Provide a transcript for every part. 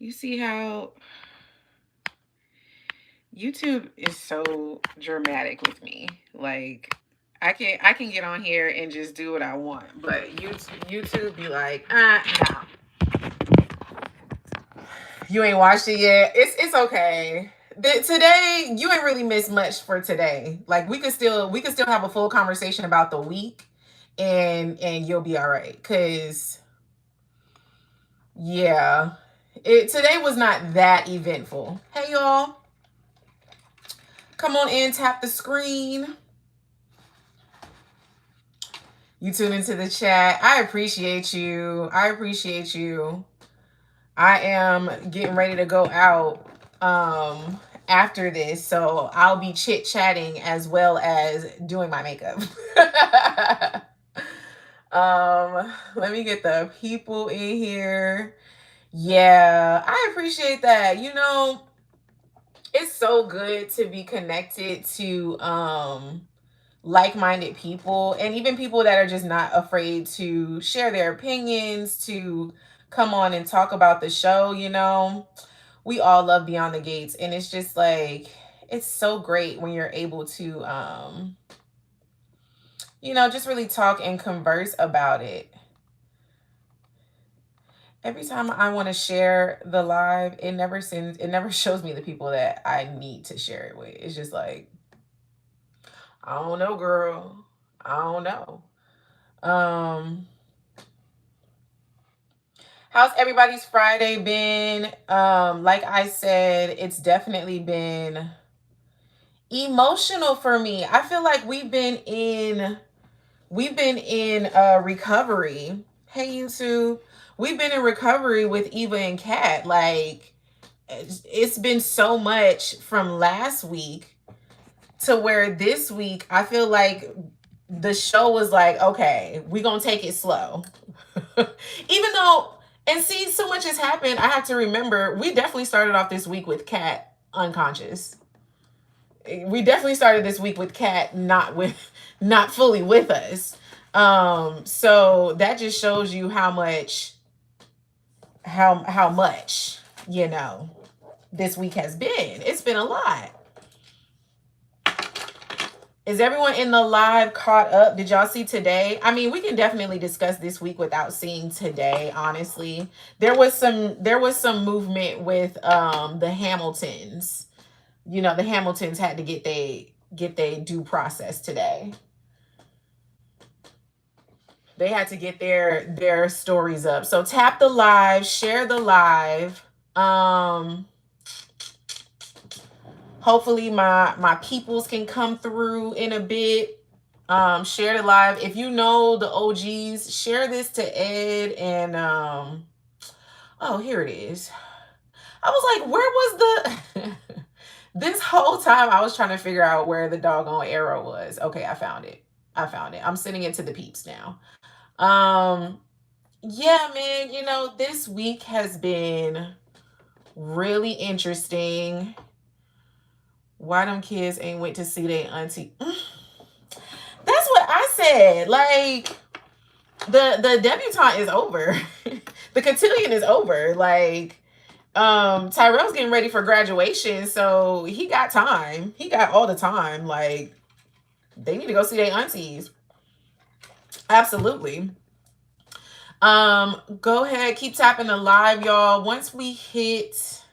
You see how YouTube is so dramatic with me. Like I can get on here and just do what I want, but YouTube be like, no, you ain't watched it yet. It's okay. Today you ain't really missed much for today. Like we could still have a full conversation about the week, and you'll be all right. Cause yeah, it today was not that eventful. Hey y'all, come on in, tap the screen. You tune into the chat. I appreciate you. I appreciate you. I am getting ready to go out after this, so I'll be chit chatting as well as doing my makeup. Let me get the people in here. Yeah, I appreciate that. It's so good to be connected to like-minded people, and even people that are just not afraid to share their opinions, to come on and talk about the show. We all love Beyond the Gates, and it's just like it's so great when you're able to just really talk and converse about it. Every time I want to share the live, it never shows me the people that I need to share it with. It's just like, I don't know, girl. I don't know. Um, how's everybody's Friday been? Like I said, it's definitely been emotional for me. I feel like we've been in recovery. Hey YouTube. We've been in recovery with Eva and Cat. Like it's been so much from last week to where this week I feel like the show was like, okay, we're gonna take it slow. Even though, and see, so much has happened. I have to remember we definitely started off this week with Cat unconscious. We definitely started this week with Cat not fully with us. So that just shows you how much this week has been. It's been a lot. Is everyone in the live caught up? Did y'all see today? I mean, we can definitely discuss this week without seeing today, honestly. There was some movement with the Hamiltons. The Hamiltons had to get they due process today. They had to get their stories up. So tap the live, share the live. Hopefully my peoples can come through in a bit. Share the live. If you know the OGs, share this to Ed and oh, here it is. I was like, where was the this whole time I was trying to figure out where the doggone arrow was. Okay, I found it. I'm sending it to the peeps now. Yeah, man, this week has been really interesting. Why them kids ain't went to see their auntie? That's what I said. Like the debutante is over. The cotillion is over. Like Tyrell's getting ready for graduation, so he got time. He got all the time. Like they need to go see their aunties. Absolutely. Go ahead, keep tapping the live, y'all. Once we hit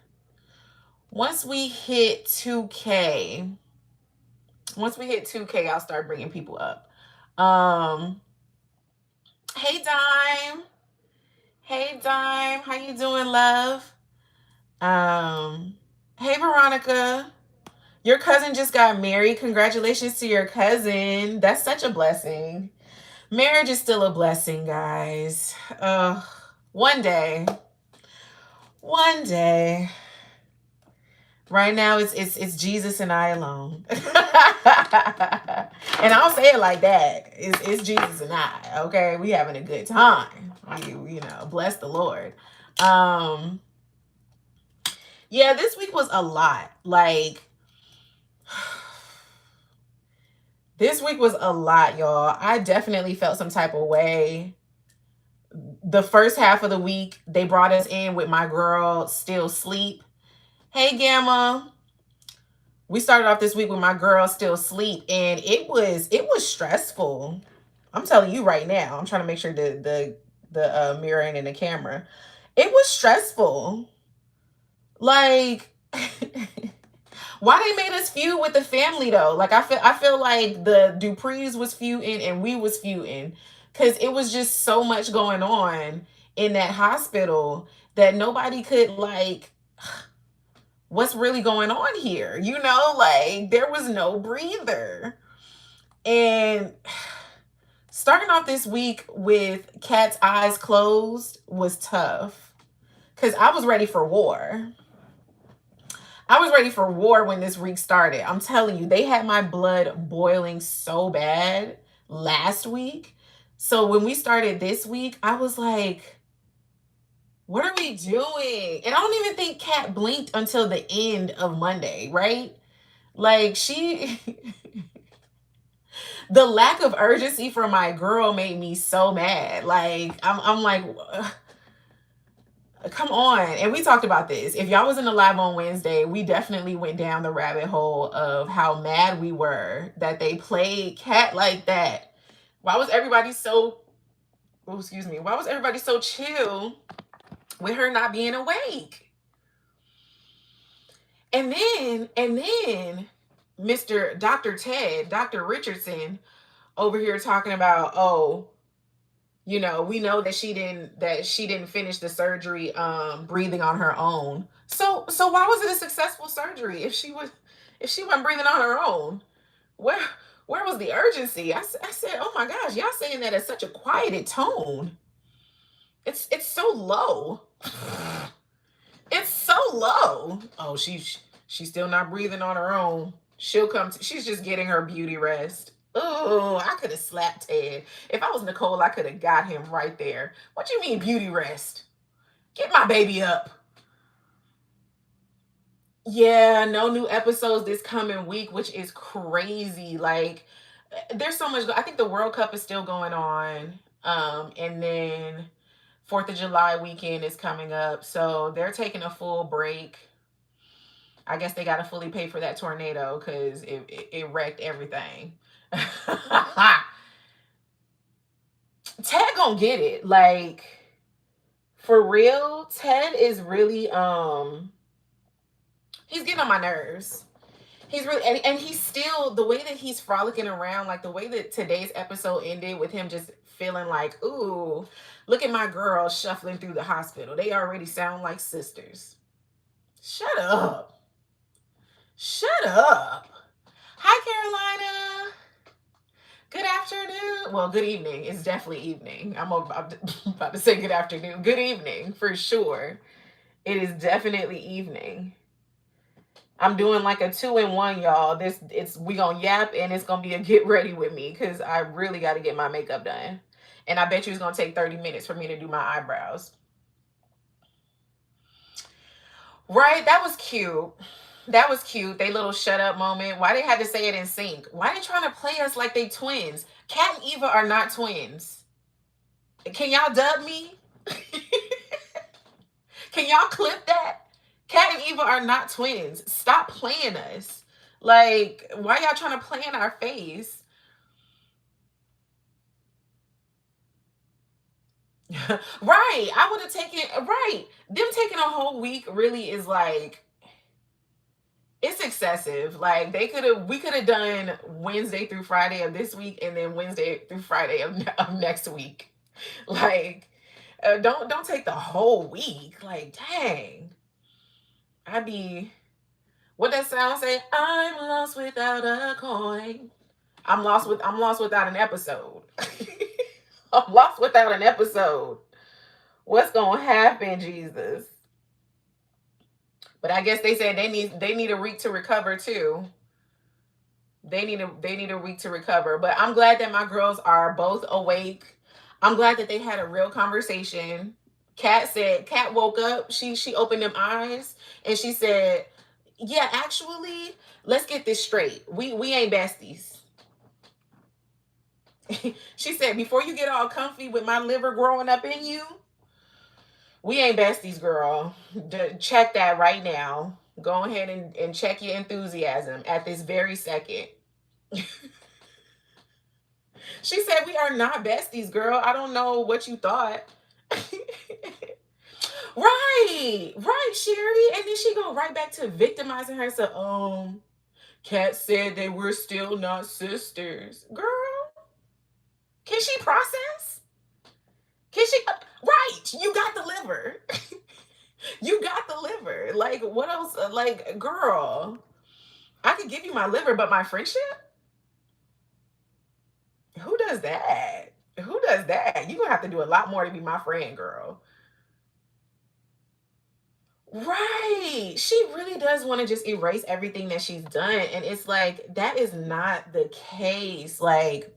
2K, I'll start bringing people up. Hey Dime. Hey Dime, how you doing, love? Hey Veronica. Your cousin just got married. Congratulations to your cousin. That's such a blessing. Marriage is still a blessing, guys. One day. One day. Right now it's Jesus and I alone. And I'll say it like that. It's Jesus and I. Okay. We having a good time. Bless the Lord. Yeah, this week was a lot. Like this week was a lot, y'all. I definitely felt some type of way The first half of the week, they brought us in with my girl still sleep. Hey, Gamma. We started off this week with my girl still sleep, and it was stressful. I'm telling you right now. I'm trying to make sure the mirror ain't in the camera. It was stressful. Like, why they made us feud with the family though? Like, I feel like the Duprees was feuding and we was feuding because it was just so much going on in that hospital that nobody could like. What's really going on here? Like there was no breather. And starting off this week with Cat's eyes closed was tough because I was ready for war. I was ready for war when this week started. I'm telling you, they had my blood boiling so bad last week. So when we started this week, I was like, what are we doing? And I don't even think Cat blinked until the end of Monday, right? Like the lack of urgency for my girl made me so mad. Like I'm like, come on. And we talked about this. If y'all was in the live on Wednesday, we definitely went down the rabbit hole of how mad we were that they played Cat like that. Why was everybody so, oh, excuse me, why was everybody so chill with her not being awake? And then Mr. Dr. Richardson over here talking about, oh, we know that she didn't finish the surgery breathing on her own. So why was it a successful surgery if she wasn't breathing on her own? Where where was the urgency? I said, "Oh my gosh, y'all saying that at such a quieted tone. It's so low." It's so low. Oh, she's still not breathing on her own. She'll come. She's just getting her beauty rest. Oh, I could have slapped Ted. If I was Nicole, I could have got him right there. What you mean beauty rest? Get my baby up. Yeah, no new episodes this coming week, which is crazy. Like, there's so much. I think the World Cup is still going on. And then Fourth of July weekend is coming up, so they're taking a full break. I guess they got to fully pay for that tornado because it wrecked everything. Ted gonna get it. Like, for real, Ted is really he's getting on my nerves. He's really and he's still the way that he's frolicking around, like the way that today's episode ended with him just feeling like, ooh, look at my girl shuffling through the hospital. They already sound like sisters. Shut up. Shut up. Hi, Carolina. Good afternoon. Well, good evening. It's definitely evening. I'm about to say good afternoon. Good evening for sure. It is definitely evening. I'm doing like a 2-in-1, y'all. We gonna yap and it's gonna be a get ready with me because I really got to get my makeup done. And I bet you it's gonna take 30 minutes for me to do my eyebrows. Right? That was cute. That was cute. They little shut up moment. Why they had to say it in sync? Why they trying to play us like they twins? Cat and Eva are not twins. Can y'all dub me? Can y'all clip that? Cat and Eva are not twins. Stop playing us. Like, why y'all trying to play in our face? Right. I would have taken right. Them taking a whole week really is like, it's excessive. Like we could have done Wednesday through Friday of this week and then Wednesday through Friday of next week. Like, don't take the whole week. Like, dang. I'd be, what that sound say? I'm lost without a coin. I'm lost without an episode. I'm lost without an episode. What's gonna happen, Jesus? But I guess they said they need a week to recover too. They need a week to recover. But I'm glad that my girls are both awake. I'm glad that they had a real conversation. Cat woke up. She opened them eyes and she said, "Yeah, actually, let's get this straight. We ain't besties. She said, before you get all comfy with my liver growing up in you, we ain't besties, girl. Check that right now. Go ahead and check your enthusiasm at this very second. She said, we are not besties, girl. I don't know what you thought. Right, Sherry. And then she go right back to victimizing herself. Cat said they were still not sisters. Girl, can she process? Can she? Right, you got the liver. You got the liver. Like, what else? Like, girl, I could give you my liver, but my friendship? Who does that? Who does that? You're gonna have to do a lot more to be my friend, girl. Right. She really does want to just erase everything that she's done. And it's like, that is not the case. Like,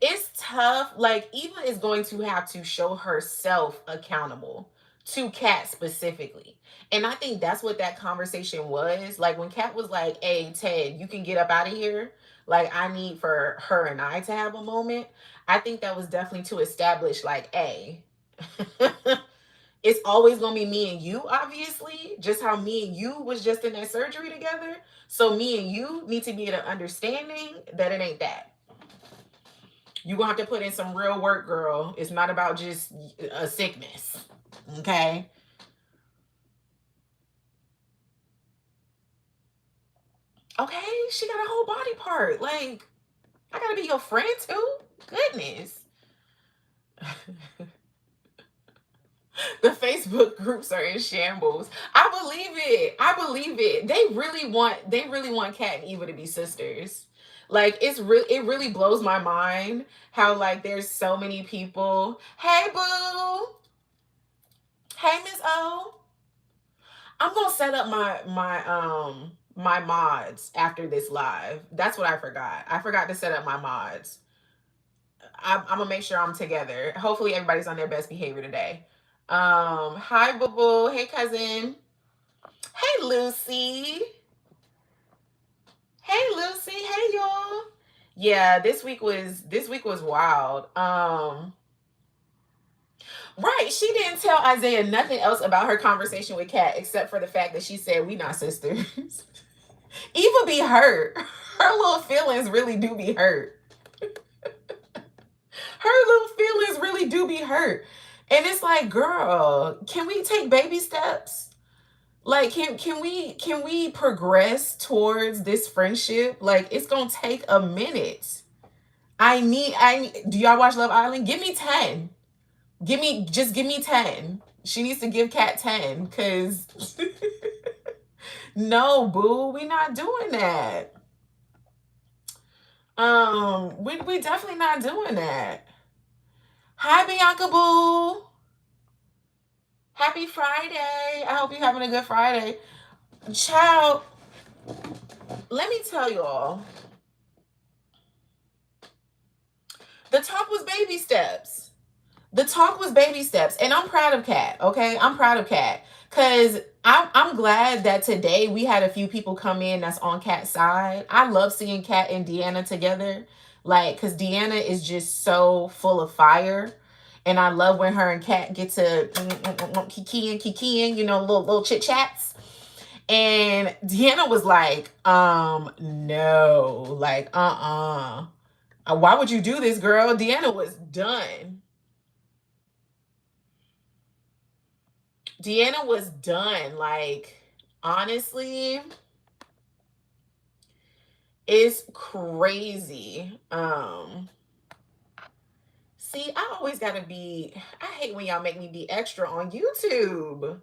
it's tough. Like, Eva is going to have to show herself accountable to Cat specifically. And I think that's what that conversation was. Like, when Cat was like, hey, Ted, you can get up out of here. Like, I need for her and I to have a moment. I think that was definitely to establish, like, hey, it's always gonna be me and you, obviously, just how me and you was just in that surgery together. So me and you need to be at an understanding that it ain't that. You gonna have to put in some real work, girl. It's not about just a sickness. Okay. Okay, she got a whole body part. Like, I gotta be your friend too? Goodness. The Facebook groups are in shambles. I believe it. I believe it. They really want Kat and Eva to be sisters. Like, it really blows my mind how, like, there's so many people. Hey boo. Hey Miss O. I'm gonna set up my mods after this live. That's what I forgot. I forgot to set up my mods. I'm gonna make sure I'm together. Hopefully everybody's on their best behavior today. Hi boo boo. Hey cousin. Hey Lucy. Hey Lucy. Hey y'all. Yeah, this week was wild. Right, she didn't tell Isaiah nothing else about her conversation with Kat except for the fact that she said we not sisters. Eva be hurt. Her little feelings really do be hurt. Her little feelings really do be hurt. And it's like, girl, can we take baby steps? Like, can we progress towards this friendship? Like, it's gonna take a minute. I need, do y'all watch Love Island? Give me 10. Give me 10. She needs to give Kat 10 because no, boo, we not doing that. We definitely not doing that. Hi, Bianca Boo. Happy Friday. I hope you're having a good Friday. Child, let me tell y'all. The talk was baby steps. The talk was baby steps. And I'm proud of Kat, okay? I'm proud of Kat. Because I'm glad that today we had a few people come in that's on Kat's side. I love seeing Kat and Deanna together. Like, because Deanna is just so full of fire. And I love when her and Kat get to kikiing, little chit chats. And Deanna was like, no, like, why would you do this, girl? Deanna was done. Deanna was done. Like, honestly, it's crazy. See, I always gotta be, I hate when y'all make me be extra on YouTube.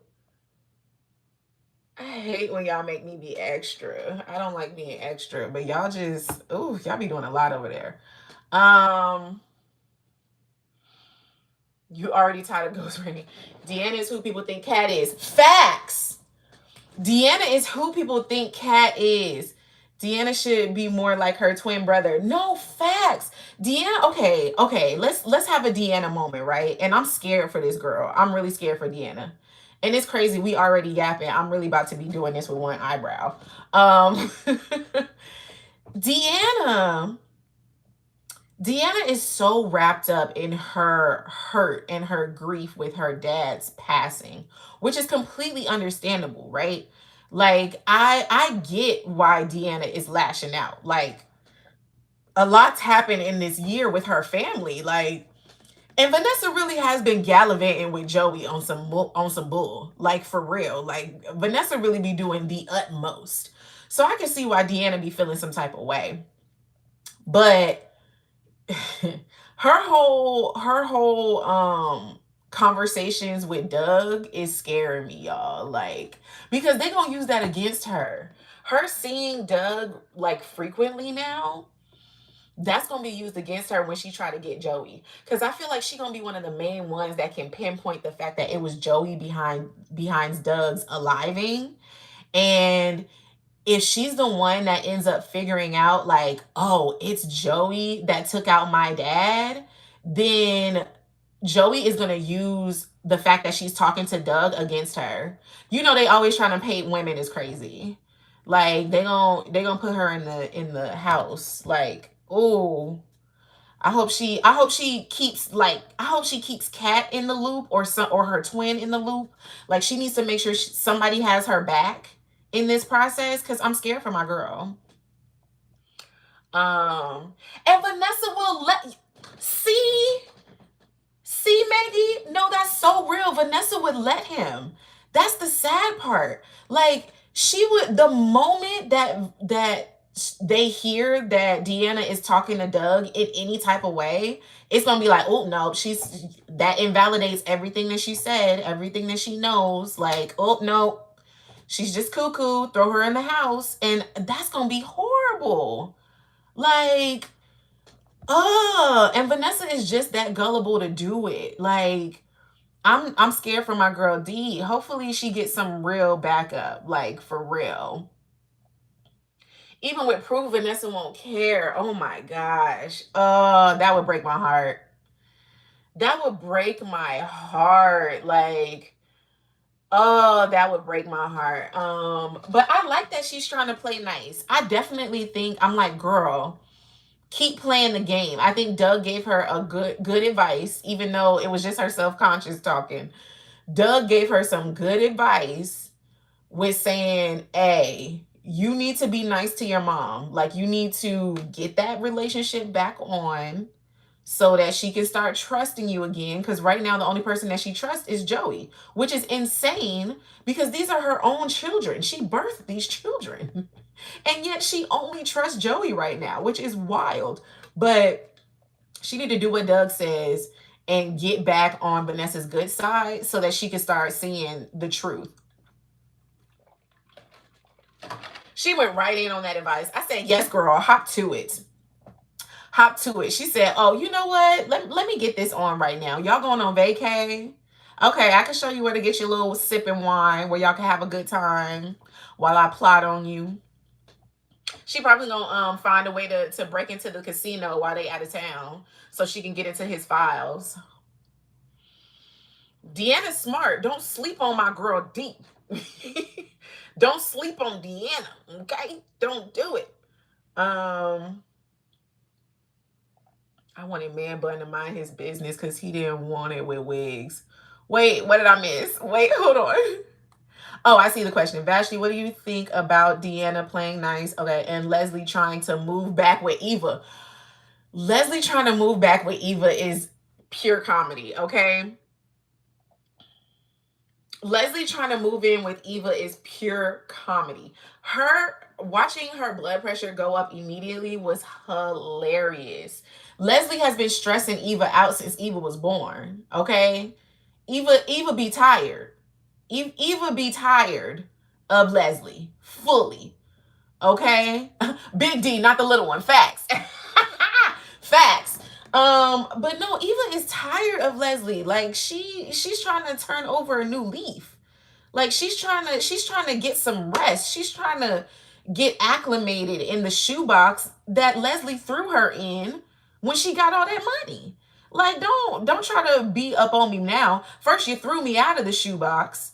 I hate when y'all make me be extra. I don't like being extra, but y'all just, y'all be doing a lot over there. You already tired of Ghost Rainy. Deanna is who people think Kat is. Facts. Deanna is who people think Kat is. Deanna should be more like her twin brother. No, facts. Deanna, okay. Let's have a Deanna moment, right? And I'm scared for this girl. I'm really scared for Deanna. And it's crazy. We already yapping. I'm really about to be doing this with one eyebrow. Deanna Deanna is so wrapped up in her hurt and her grief with her dad's passing, which is completely understandable, right? Like I get why Deanna is lashing out. Like a lot's happened in this year with her family. Like, and Vanessa really has been gallivanting with Joey on some bull, like for real. Like Vanessa really be doing the utmost. So I can see why Deanna be feeling some type of way. But her whole conversations with Doug is scaring me, y'all. Like, because they gonna use that against her. Her seeing Doug like frequently now, that's gonna be used against her when she try to get Joey. Because I feel like she gonna be one of the main ones that can pinpoint the fact that it was Joey behind Doug's aliving. And if she's the one that ends up figuring out like, oh, it's Joey that took out my dad, then Joey is gonna use the fact that she's talking to Doug against her. You know, they always trying to paint women as crazy. Like they gonna put her in the house. Like, oh, I hope she keeps Cat in the loop or or her twin in the loop. Like she needs to make sure somebody has her back in this process because I'm scared for my girl. And Vanessa will let see see Maggie. No, that's so real. Vanessa would let him. That's the sad part. Like she would the moment that they hear that Deanna is talking to Doug in any type of way, it's gonna be like, oh no, she's that invalidates everything that she said, everything that she knows. Like, oh no, she's just cuckoo. Throw her in the house, and that's gonna be horrible. Like, and Vanessa is just that gullible to do it. Like, I'm scared for my girl D. Hopefully she gets some real backup, like for real. Even with proof, Vanessa won't care. Oh my gosh. That would break my heart. That would break my heart. Like, oh, that would break my heart. But I like that she's trying to play nice. I definitely think I'm like, girl, keep playing the game. I think Doug gave her a good advice, even though it was just her self-conscious talking. Doug gave her some good advice with saying, hey, you need to be nice to your mom. Like you need to get that relationship back on so that she can start trusting you again. Because right now, the only person that she trusts is Joey, which is insane because these are her own children. She birthed these children. And yet she only trusts Joey right now, which is wild. But she need to do what Doug says and get back on Vanessa's good side so that she can start seeing the truth. She went right in on that advice. I said, yes, girl, hop to it. Hop to it. She said, oh, you know what? Let me get this on right now. Y'all going on vacay? Okay, I can show you where to get your little sipping wine where y'all can have a good time while I plot on you. She probably gonna find a way to break into the casino while they out of town so she can get into his files. Deanna's smart. Don't sleep on my girl deep. Don't sleep on Deanna, okay? Don't do it. I wanted Man Bun to mind his business because he didn't want it with wigs. Wait, what did I miss? Wait, hold on. Oh, I see the question. Vashti, what do you think about Deanna playing nice? Okay, and Leslie trying to move back with Eva. Leslie trying to move back with Eva is pure comedy, okay? Leslie trying to move in with Eva is pure comedy. Her watching her blood pressure go up immediately was hilarious. Leslie has been stressing Eva out since Eva was born, okay? Eva be tired. Eva be tired of Leslie fully. Okay? Big D, not the little one. Facts. Facts. But no, Eva is tired of Leslie. Like she's trying to turn over a new leaf. Like she's trying to get some rest. She's trying to get acclimated in the shoebox that Leslie threw her in when she got all that money. Like don't try to be up on me now. First you threw me out of the shoebox.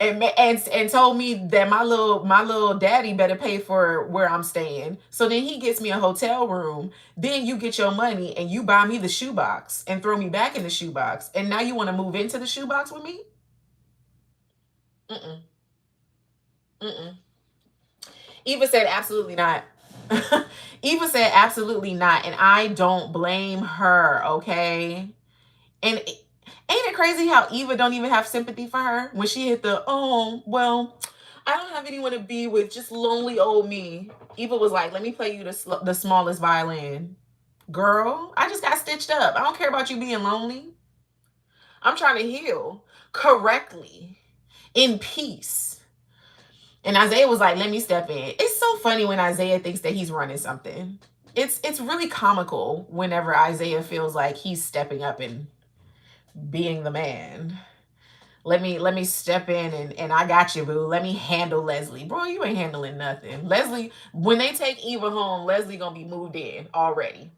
and told me that my little daddy better pay for where I'm staying. So then he gets me a hotel room. Then you get your money and you buy me the shoebox and throw me back in the shoebox. And now you want to move into the shoebox with me? Mm-mm. Mm-mm. Eva said absolutely not. Eva said absolutely not, and I don't blame her. Okay, and ain't it crazy how Eva don't even have sympathy for her when she hit the well, I don't have anyone to be with, just lonely old me. Eva was like, let me play you the smallest violin. Girl, I just got stitched up. I don't care about you being lonely. I'm trying to heal correctly in peace. And Isaiah was like, let me step in. It's so funny when Isaiah thinks that he's running something. It's really comical whenever Isaiah feels like he's stepping up and being the man. Let me step in and I got you, boo. Let me handle Leslie. Bro, you ain't handling nothing. Leslie, when they take Eva home, Leslie gonna be moved in already.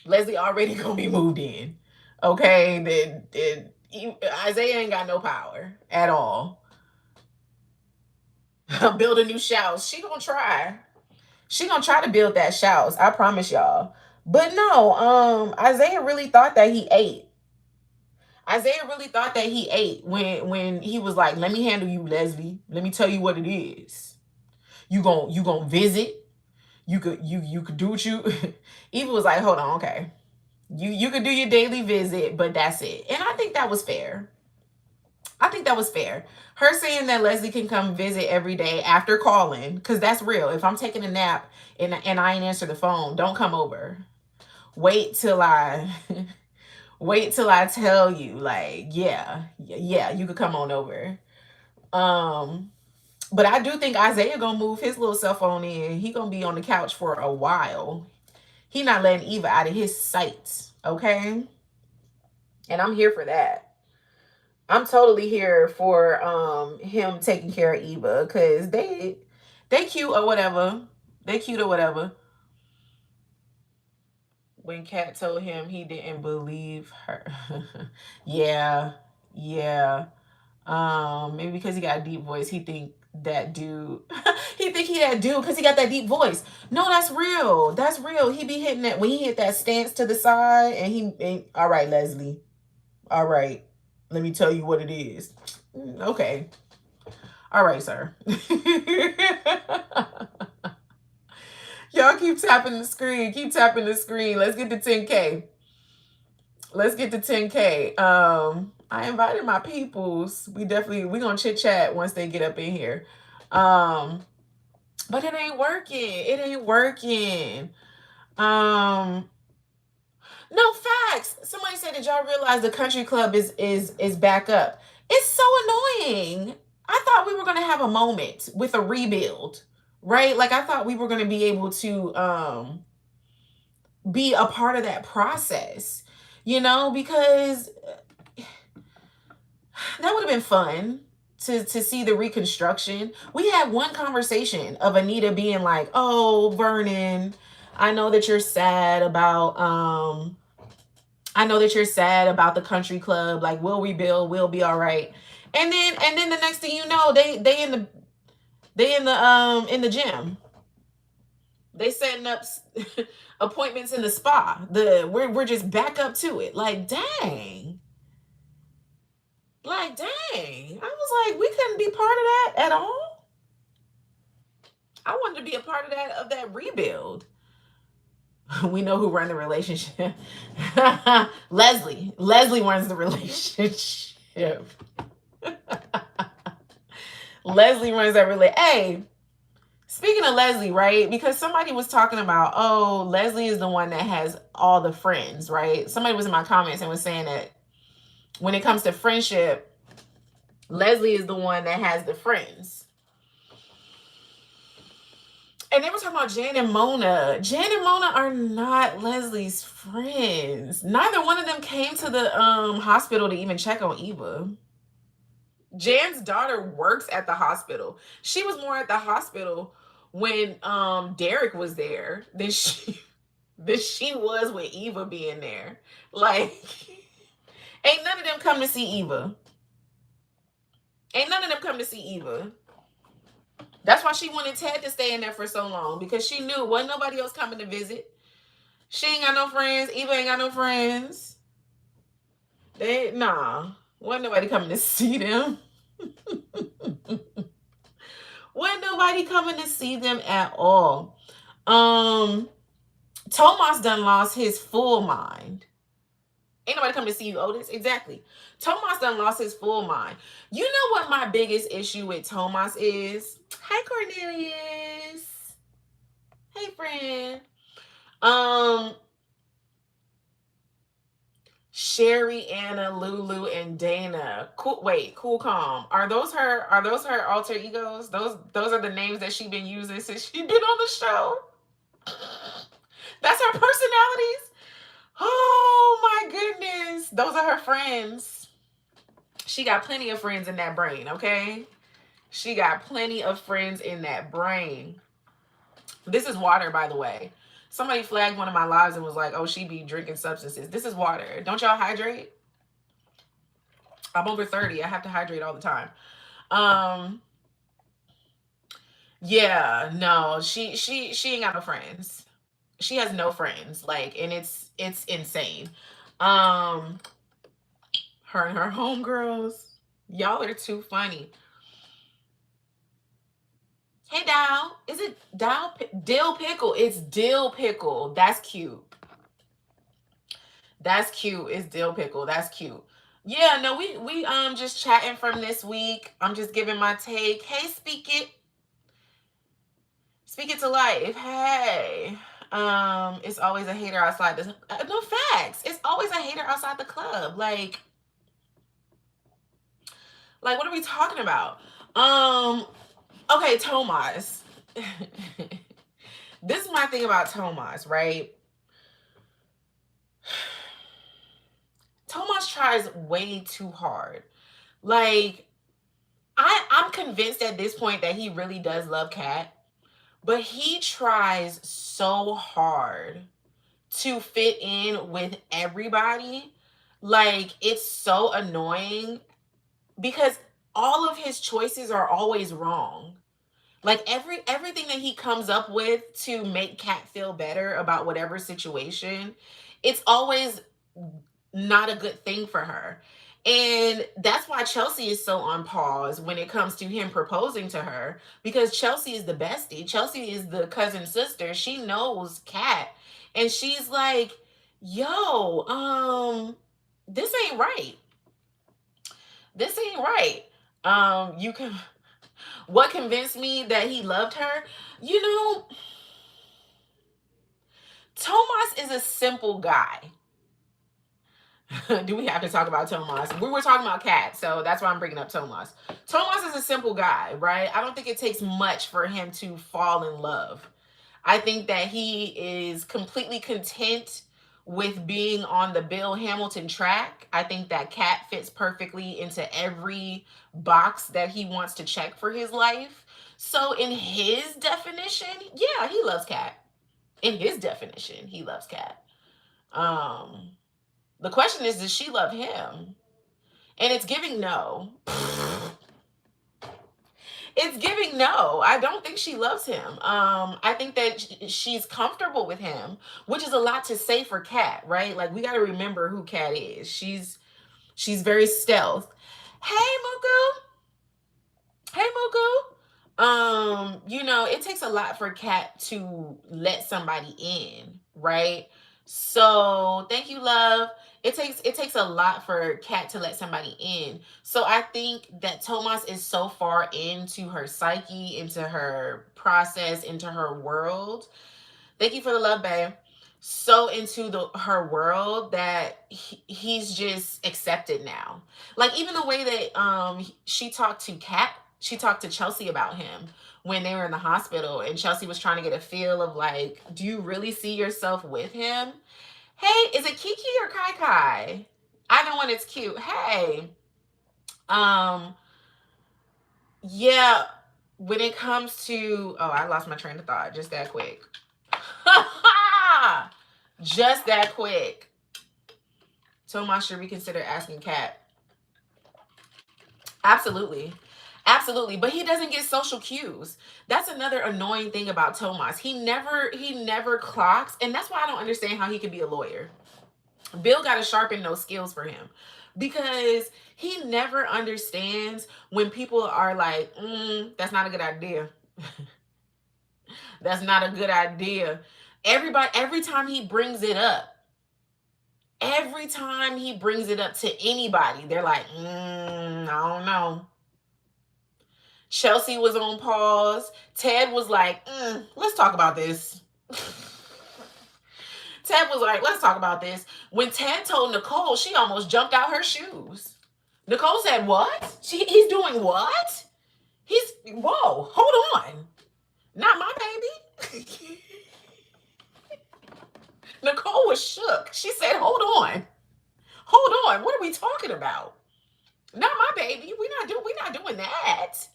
Leslie already gonna be moved in. Okay, then Isaiah ain't got no power at all. Build a new house. She gonna try. She gonna try to build that house. I promise y'all. But no, Isaiah really thought that he ate. Isaiah really thought that he ate when he was like, "Let me handle you, Leslie. Let me tell you what it is. You gonna visit. You could do what you." Eva was like, "Hold on, okay. You could do your daily visit, but that's it." And I think that was fair. I think that was fair. Her saying that Leslie can come visit every day after calling, because that's real. If I'm taking a nap and I ain't answer the phone, don't come over. Wait till I wait till I tell you, like, yeah, you could come on over. Um, but I do think Isaiah gonna move his little cell phone in. He gonna be on the couch for a while. He not letting Eva out of his sight. Okay. And I'm here for that. I'm totally here for him taking care of Eva because they cute or whatever. They cute or whatever. When Cat told him he didn't believe her. Yeah, yeah. Maybe because he got a deep voice, he think that dude. He think he that dude because he got that deep voice. No, that's real. That's real. He be hitting that when he hit that stance to the side, all right, Leslie. All right, let me tell you what it is. Okay. All right, sir. Y'all keep tapping the screen. Keep tapping the screen. Let's get to 10K. Let's get to 10K. I invited my peoples. We gonna chit chat once they get up in here. But it ain't working. It ain't working. No facts. Somebody said, did y'all realize the country club is back up? It's so annoying. I thought we were gonna have a moment with a rebuild, right? Like I thought we were gonna be able to be a part of that process, because that would have been fun to see the reconstruction. We had one conversation of Anita being like, "Oh, Vernon, I know that you're sad about the country club. Like, we'll rebuild, we'll be all right." And then the next thing you know, they in the gym. They setting up appointments in the spa. We're just back up to it. Like, dang. Like, dang. I was like, we couldn't be part of that at all. I wanted to be a part of that rebuild. We know who run the relationship. Leslie. Leslie runs the relationship. Leslie runs that relationship. Hey, speaking of Leslie, right? Because somebody was talking about, oh, Leslie is the one that has all the friends, right? Somebody was in my comments and was saying that when it comes to friendship, Leslie is the one that has the friends. And they were talking about Jan and Mona. Jan and Mona are not Leslie's friends. Neither one of them came to the hospital to even check on Eva. Jan's daughter works at the hospital. She was more at the hospital when Derek was there than she was with Eva being there. Like, ain't none of them come to see Eva. Ain't none of them come to see Eva. That's why she wanted Ted to stay in there for so long, because she knew wasn't nobody else coming to visit. She ain't got no friends. Eva ain't got no friends. Wasn't nobody coming to see them. Wasn't nobody coming to see them at all. Tomas done lost his full mind. Ain't nobody coming to see you, Otis. Exactly. Tomas done lost his full mind. You know what my biggest issue with Tomas is? Hi, Cornelius. Hey, friend. Sherry, Anna, Lulu, and Dana. Cool calm. Are those her alter egos? Those are the names that she's been using since she's been on the show. That's her personalities. Oh my goodness. Those are her friends. She got plenty of friends in that brain, okay? She got plenty of friends in that brain. This is water, by the way. Somebody flagged one of my lives and was like, oh, she be drinking substances. This is water. Don't y'all hydrate? I'm over 30. I have to hydrate all the time. Yeah, no, she ain't got no friends. She has no friends. Like, and it's insane. Her and her homegirls. Y'all are too funny. Hey, Dow. Is it Dow? Dill Pickle. It's Dill Pickle. That's cute. That's cute. It's Dill Pickle. That's cute. Yeah, no, we just chatting from this week. I'm just giving my take. Hey, Speak It to life. Hey. It's always a hater outside the no facts. It's always a hater outside the club. Like what are we talking about? Okay, Tomas. This is my thing about Tomas, right? Tomas tries way too hard. Like, I'm convinced at this point that he really does love Cat, but he tries so hard to fit in with everybody. Like, it's so annoying because all of his choices are always wrong. Like, everything that he comes up with to make Cat feel better about whatever situation, it's always not a good thing for her. And that's why Chelsea is so on pause when it comes to him proposing to her, because Chelsea is the bestie. Chelsea is the cousin sister. She knows Cat. And she's like, yo, this ain't right. This ain't right. You can what convinced me that he loved her? You know, Tomas is a simple guy. Do we have to talk about Tomas? We were talking about Cat, so that's why I'm bringing up Tomas. Tomas is a simple guy, right? I don't think it takes much for him to fall in love. I think that he is completely content with being on the Bill Hamilton track. I think that Cat fits perfectly into every box that he wants to check for his life. So in his definition, yeah, he loves Cat. In his definition, he loves Cat. The question is, does she love him? And it's giving no. It's giving no. I don't think she loves him. I think that she's comfortable with him, which is a lot to say for Cat, right? Like, we got to remember who Cat is. She's very stealth. Hey, Mugu. Hey, Mugu. You know, it takes a lot for Cat to let somebody in, right? So thank you, love. It takes a lot for Cat to let somebody in. So I think that Tomas is so far into her psyche, into her process, into her world. Thank you for the love, babe. So into her world that he's just accepted now. Like, even the way that she talked to Cat, she talked to Chelsea about him when they were in the hospital, and Chelsea was trying to get a feel of, like, do you really see yourself with him? Hey, is it Kiki or Kai Kai? Either one is cute. Hey. Yeah, when it comes to, oh, I lost my train of thought just that quick. Just that quick. Tomas should reconsider asking Cat. Absolutely. Absolutely. But he doesn't get social cues. That's another annoying thing about Tomas. He never clocks. And that's why I don't understand how he could be a lawyer. Bill got to sharpen those skills for him. Because he never understands when people are like, that's not a good idea. That's not a good idea. Every time he brings it up, every time he brings it up to anybody, they're like, I don't know. Chelsea was on pause. Ted was like, let's talk about this. Ted was like, let's talk about this. When Ted told Nicole, she almost jumped out her shoes. Nicole said, what? He's doing what? Whoa, hold on. Not my baby. Nicole was shook. She said, hold on. Hold on. What are we talking about? Not my baby. We're not doing that.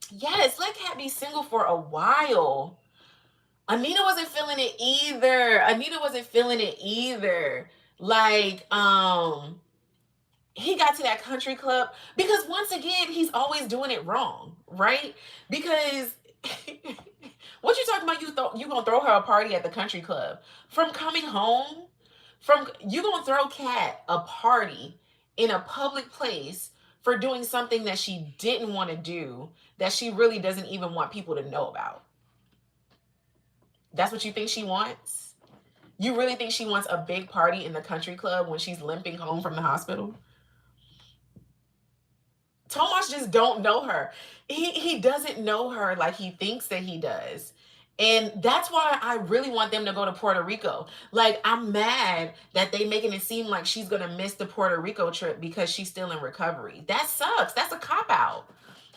Yes, let Cat be single for a while. Anita wasn't feeling it either. Anita wasn't feeling it either. Like, he got to that country club because once again, he's always doing it wrong, right? Because what you talking about? You gonna throw her a party at the country club from coming home? From you gonna throw Cat a party in a public place for doing something that she didn't want to do, that she really doesn't even want people to know about? That's what you think she wants? You really think she wants a big party in the country club when she's limping home from the hospital? Tomas just don't know her. He doesn't know her like he thinks that he does. And that's why I really want them to go to Puerto Rico. Like, I'm mad that they making it seem like she's gonna miss the Puerto Rico trip because she's still in recovery. That sucks. That's a cop out.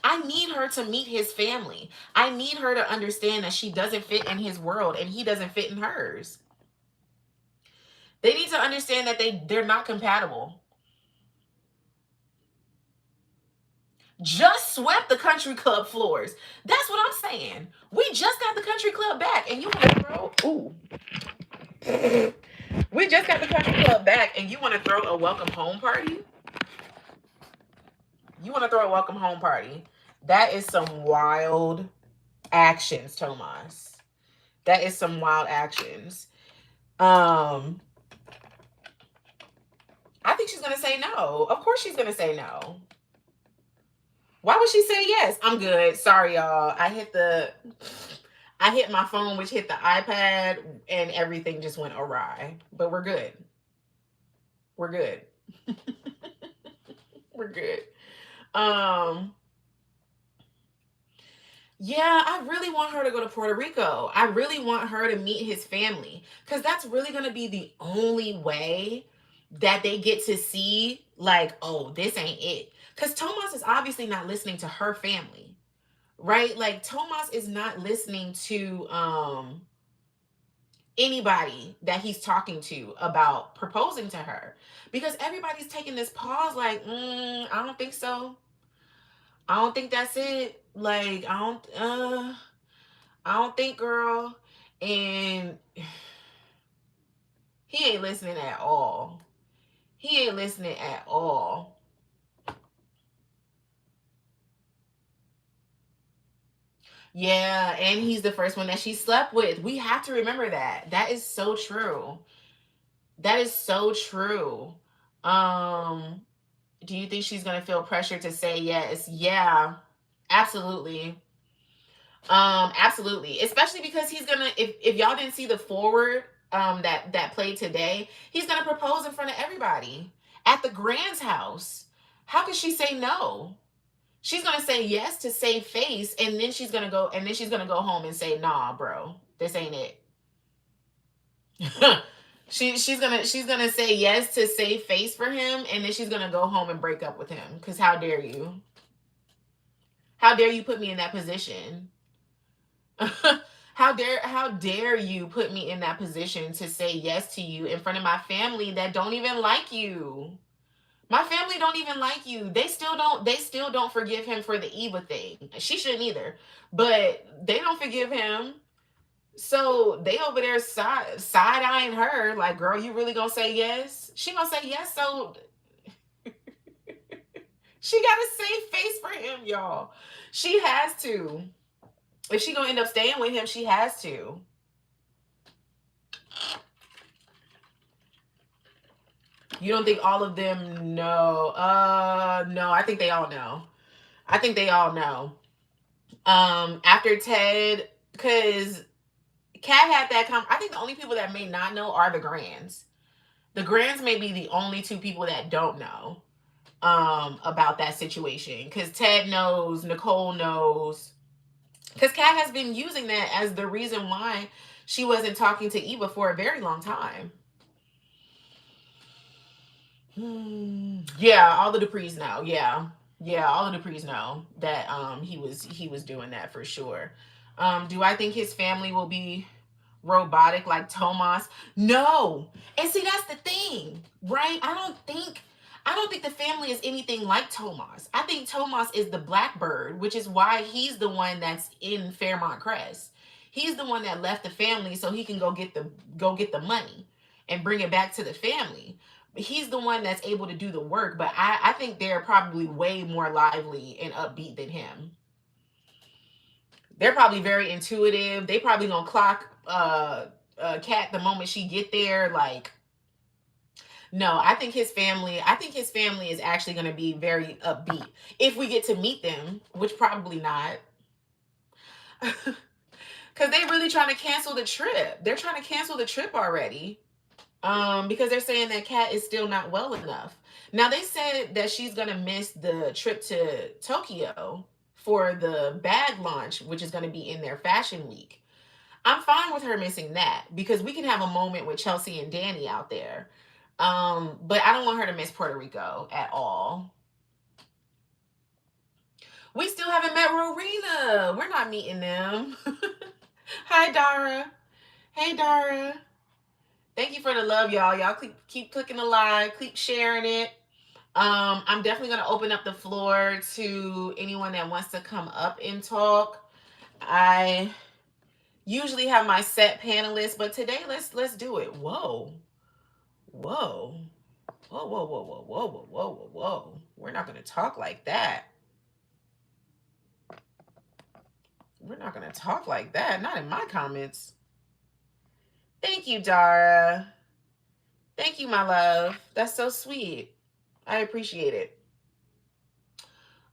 I need her to meet his family. I need her to understand that she doesn't fit in his world and he doesn't fit in hers. They need to understand that they're not compatible. Just swept the country club floors. That's what I'm saying. We just got the country club back, and you want to throw? Ooh. We just got the country club back, and you want to throw a welcome home party? You want to throw a welcome home party? That is some wild actions, Tomas. That is some wild actions. I think she's gonna say no. Of course, she's gonna say no. Why would she say yes? I'm good. Sorry, y'all. I hit my phone, which hit the iPad, and everything just went awry. But we're good. We're good. We're good. Yeah, I really want her to go to Puerto Rico. I really want her to meet his family because that's really going to be the only way that they get to see, like, oh, this ain't it. Because Tomas is obviously not listening to her family, right? Like, Tomas is not listening to anybody that he's talking to about proposing to her because everybody's taking this pause, like, I don't think so. I don't think that's it. Like, I don't think, girl. And he ain't listening at all. He ain't listening at all. Yeah, and he's the first one that she slept with. We have to remember that. That is so true. That is so true. Um, do you think she's gonna feel pressure to say yes? Yeah, absolutely. Absolutely. Especially because he's gonna, if y'all didn't see the forward that played today, he's gonna propose in front of everybody at the Grand's house. How could she say no? She's gonna say yes to save face, and then she's gonna go home and say, nah, bro, this ain't it. She's gonna say yes to save face for him, and then she's gonna go home and break up with him. Cause how dare you? How dare you put me in that position? How dare you put me in that position to say yes to you in front of my family that don't even like you? My family don't even like you. They still don't forgive him for the Eva thing. She shouldn't either. But they don't forgive him. So they over there side eyeing her like, girl, you really gonna say yes? She gonna say yes. So She got a safe face for him, y'all. She has to. If she gonna end up staying with him, she has to. You don't think all of them know? No, I think they all know. I think they all know. After Ted, because Cat had that I think the only people that may not know are the Grands. The Grands may be the only two people that don't know about that situation. Because Ted knows, Nicole knows. Because Cat has been using that as the reason why she wasn't talking to Eva for a very long time. Yeah, all the Duprees know. Yeah, all the Duprees know that he was doing that for sure. Do I think his family will be robotic like Tomas? No. And see, that's the thing, right? I don't think the family is anything like Tomas. I think Tomas is the blackbird, which is why he's the one that's in Fairmont Crest. He's the one that left the family so he can go get the money and bring it back to the family. He's the one that's able to do the work, but I think they're probably way more lively and upbeat than him. They're probably very intuitive. They probably gonna clock Cat the moment she get there. Like, no, I think his family is actually gonna be very upbeat if we get to meet them, which probably not. Because they really trying to cancel the trip. They're trying to cancel the trip already. Because they're saying that Cat is still not well enough. Now they said that she's gonna miss the trip to Tokyo for the bag launch, which is gonna be in their fashion week. I'm fine with her missing that because we can have a moment with Chelsea and Danny out there. But I don't want her to miss Puerto Rico at all. We still haven't met Rowena. We're not meeting them. Hi, Dara. Hey, Dara. Thank you for the love, y'all. Y'all keep clicking the like, keep sharing it. I'm definitely gonna open up the floor to anyone that wants to come up and talk. I usually have my set panelists, but today let's do it. Whoa, whoa, whoa, whoa, whoa, whoa, whoa, whoa, whoa, whoa. We're not gonna talk like that. We're not gonna talk like that. Not in my comments. Thank you, Dara. Thank you, my love. That's so sweet. I appreciate it.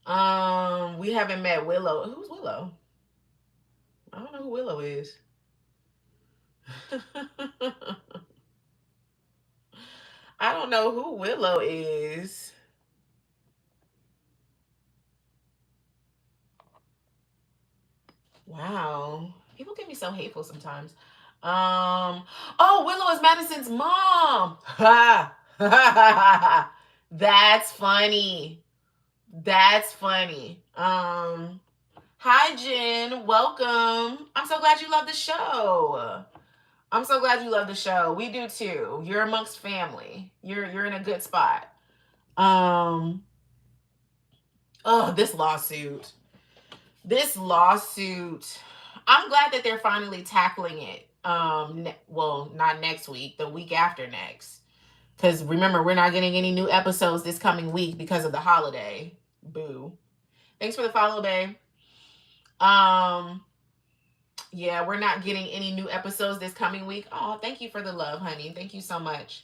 We haven't met Willow. Who's Willow? I don't know who Willow is. I don't know who Willow is. Wow. People can be so hateful sometimes. Oh, Willow is Madison's mom. Ha. That's funny. That's funny. Hi Jen, welcome. I'm so glad you love the show. I'm so glad you love the show. We do too. You're amongst family. You're in a good spot. Oh, this lawsuit. This lawsuit. I'm glad that they're finally tackling it. Well, not next week, the week after next. Because remember, we're not getting any new episodes this coming week because of the holiday. Boo. Thanks for the follow, babe. Yeah, we're not getting any new episodes this coming week. Oh, thank you for the love, honey. Thank you so much.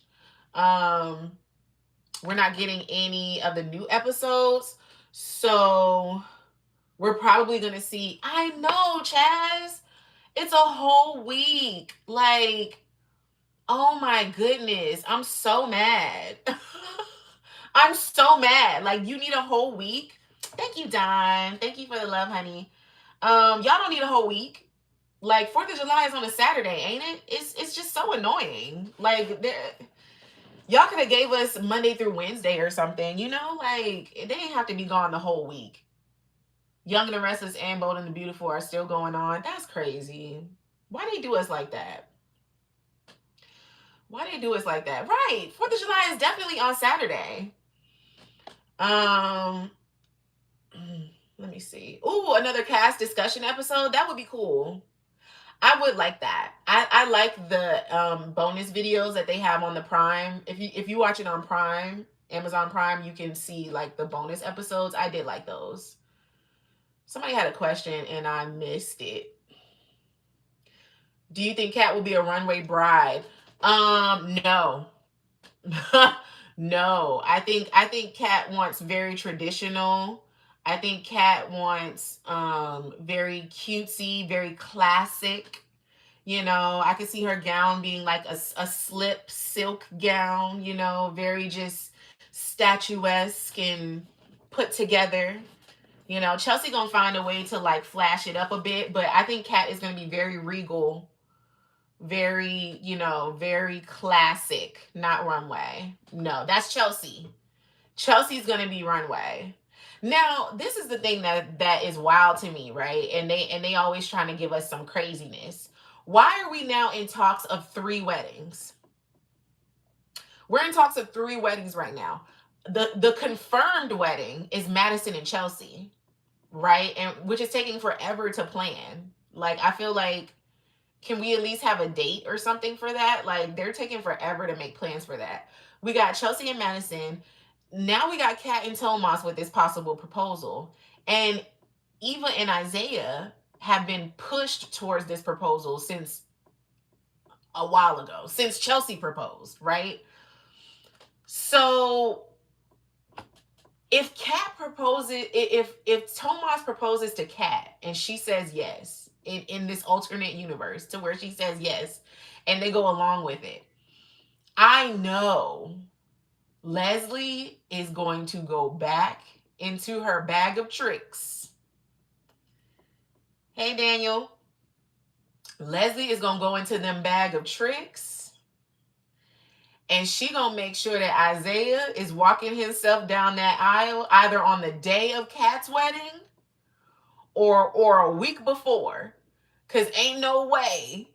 We're not getting any of the new episodes. So we're probably going to see. I know, Chaz. It's a whole week. Like, oh my goodness. I'm so mad. I'm so mad. Like, you need a whole week. Thank you, Don. Thank you for the love, honey. Y'all don't need a whole week. Like, 4th of July is on a Saturday, ain't it? It's just so annoying. Like, y'all could have gave us Monday through Wednesday or something, you know? Like, they didn't have to be gone the whole week. Young and the Restless and Bold and the Beautiful are still going on. That's crazy. Why they do us like that? Why they do us like that? Right. 4th of July is definitely on Saturday. Let me see. Ooh, another cast discussion episode. That would be cool. I would like that. I like the bonus videos that they have on the Prime. If you watch it on Prime Amazon Prime, you can see like the bonus episodes. I did like those. Somebody had a question and I missed it. Do you think Cat will be a runway bride? No. No. I think Cat wants very traditional. I think Cat wants very cutesy, very classic. You know, I could see her gown being like a slip silk gown, you know, very just statuesque and put together. You know, Chelsea gonna find a way to like flash it up a bit, but I think Kat is gonna be very regal, very, you know, very classic, not runway. No, that's Chelsea. Chelsea's gonna be runway. Now, this is the thing that is wild to me, right? And they always trying to give us some craziness. Why are we now in talks of 3 weddings? We're in talks of 3 weddings right now. The confirmed wedding is Madison and Chelsea, right? And which is taking forever to plan. Like I feel like, can we at least have a date or something for that? Like they're taking forever to make plans for that. We got Chelsea and Madison. Now we got Kat and Tomas with this possible proposal. And Eva and Isaiah have been pushed towards this proposal since a while ago, since Chelsea proposed, right? So if Kat proposes, if Tomas proposes to Kat and she says yes in this alternate universe to where she says yes and they go along with it, I know Leslie is going to go back into her bag of tricks. Hey Daniel, Leslie is gonna go into them bag of tricks and she gonna make sure that Isaiah is walking himself down that aisle either on the day of Kat's wedding or a week before. Cause ain't no way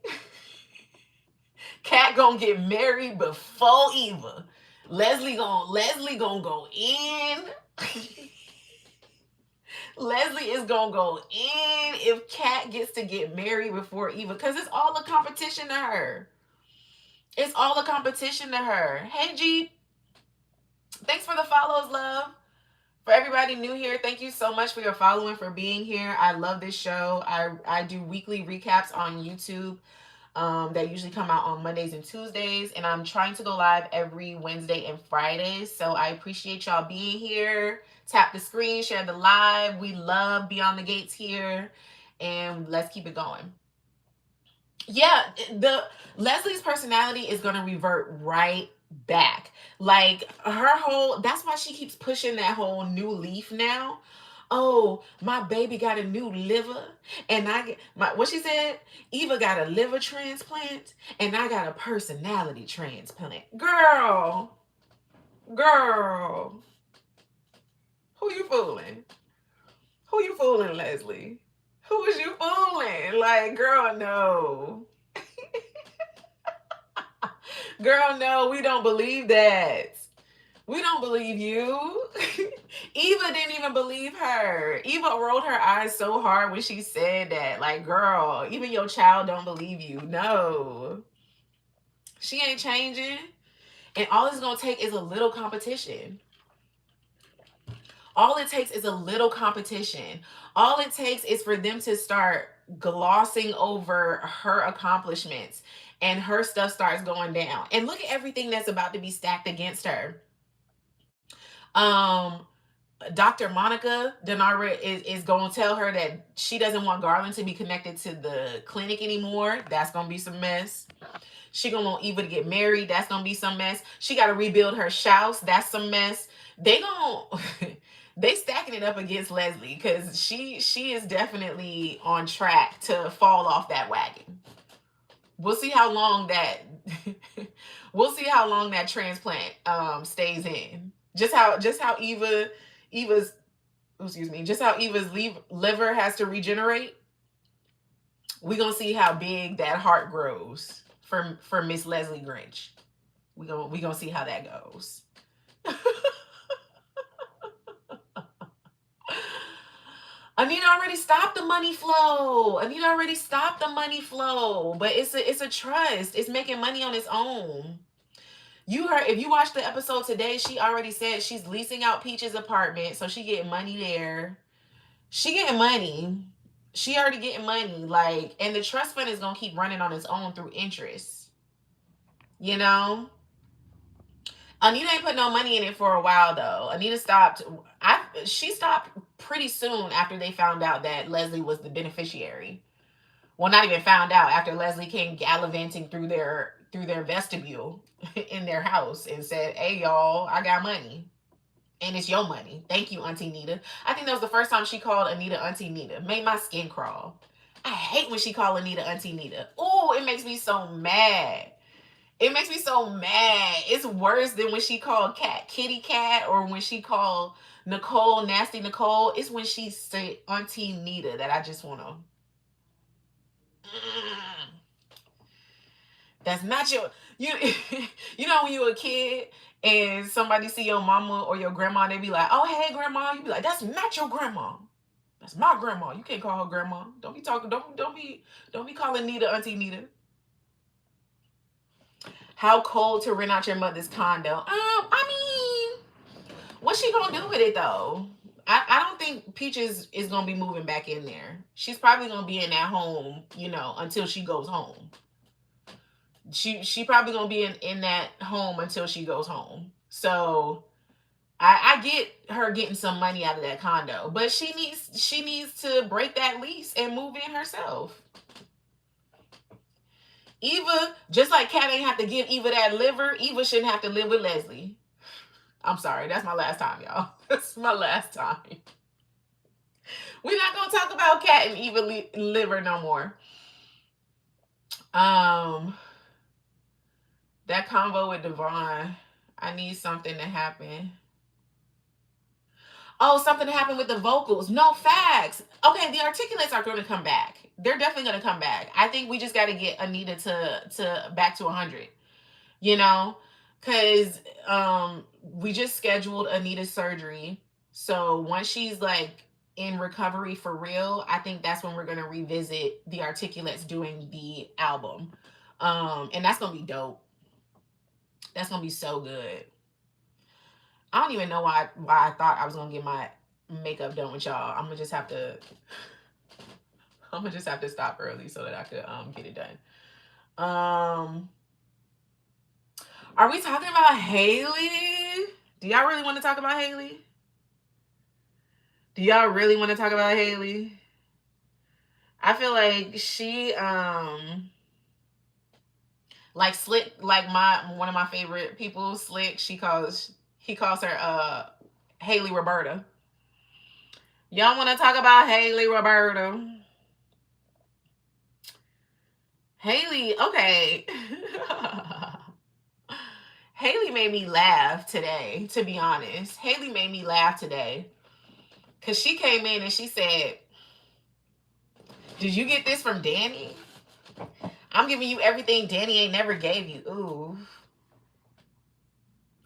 Kat gonna get married before Eva. Leslie gonna go in. Leslie is gonna go in if Kat gets to get married before Eva. Cause it's all a competition to her. It's all a competition to her. Hey G, thanks for the follows, love. For everybody new here, thank you so much for your following, for being here. I love this show. I do weekly recaps on YouTube that usually come out on Mondays and Tuesdays. And I'm trying to go live every Wednesday and Friday. So I appreciate y'all being here. Tap the screen, share the live. We love Beyond the Gates here. And let's keep it going. Yeah, the Leslie's personality is gonna revert right back. Like her whole, that's why she keeps pushing that whole new leaf now. Oh, my baby got a new liver, and I get my, what she said, Eva got a liver transplant, and I got a personality transplant. Girl, who you fooling? Who you fooling, Leslie? Who is you fooling? Like, girl, no. Girl, no, we don't believe that. We don't believe you. Eva didn't even believe her. Eva rolled her eyes so hard when she said that. Like, girl, even your child don't believe you. No. She ain't changing. And all it's going to take is a little competition. All it takes is a little competition. All it takes is for them to start glossing over her accomplishments and her stuff starts going down. And look at everything that's about to be stacked against her. Um, Dr. Monica Denara is going to tell her that she doesn't want Garland to be connected to the clinic anymore. That's going to be some mess. She going to want Eva to get married. That's going to be some mess. She got to rebuild her house. That's some mess. They stacking it up against Leslie because she is definitely on track to fall off that wagon. We'll see how long that transplant stays in. Just how Eva's liver has to regenerate. We're gonna see how big that heart grows for Miss Leslie Grinch. We gonna see how that goes. Anita already stopped the money flow. But it's a trust. It's making money on its own. You heard, if you watched the episode today, she already said she's leasing out Peach's apartment, so she getting money there. She getting money. She already getting money. Like, and the trust fund is gonna keep running on its own through interest. You know? Anita ain't put no money in it for a while though. Anita stopped. She stopped pretty soon after they found out that Leslie was the beneficiary. Well, not even found out, after Leslie came gallivanting through their vestibule in their house and said, "Hey y'all, I got money." And it's your money. Thank you, Auntie Nita. I think that was the first time she called Anita Auntie Nita. Made my skin crawl. I hate when she called Anita Auntie Nita. Oh, it makes me so mad. It makes me so mad. It's worse than when she called Cat Kitty Cat, or when she called Nicole Nasty Nicole. It's when she said Auntie Nita that I just want to. That's not your you. You know when you were a kid and somebody see your mama or your grandma, and they be like, "Oh hey grandma," you be like, "That's not your grandma. That's my grandma. You can't call her grandma. Don't be talking. Don't be calling Nita Auntie Nita." How cold to rent out your mother's condo? I mean, what's she gonna do with it though? I don't think Peaches is gonna be moving back in there. She's probably gonna be in that home, until she goes home. She probably gonna be in that home until she goes home. So I get her getting some money out of that condo, but she needs to break that lease and move in herself. Eva, just like Kat ain't have to give Eva that liver, Eva shouldn't have to live with Leslie. I'm sorry, that's my last time, y'all. That's my last time. We're not gonna talk about Kat and Eva liver no more. Um, that convo with Devon, I need something to happen. Oh, something happened with the vocals. No, facts. Okay, the articulates are going to come back. They're definitely going to come back. I think we just got to get Anita to back to 100. You know, because we just scheduled Anita's surgery. So once she's like in recovery for real, I think that's when we're going to revisit the articulates doing the album. And that's going to be dope. That's going to be so good. I don't even know why I thought I was gonna get my makeup done with y'all. I'm gonna just have to stop early so that I could get it done. Are we talking about Haley? Do y'all really want to talk about Haley? Do y'all really want to talk about Haley? I feel like she like Slick, like my one of my favorite people, Slick, he calls her Haley Roberta. Y'all want to talk about Haley Roberta? Haley, okay. Haley made me laugh today, to be honest. Haley made me laugh today. Because she came in and she said, "Did you get this from Danny? I'm giving you everything Danny ain't never gave you." Ooh.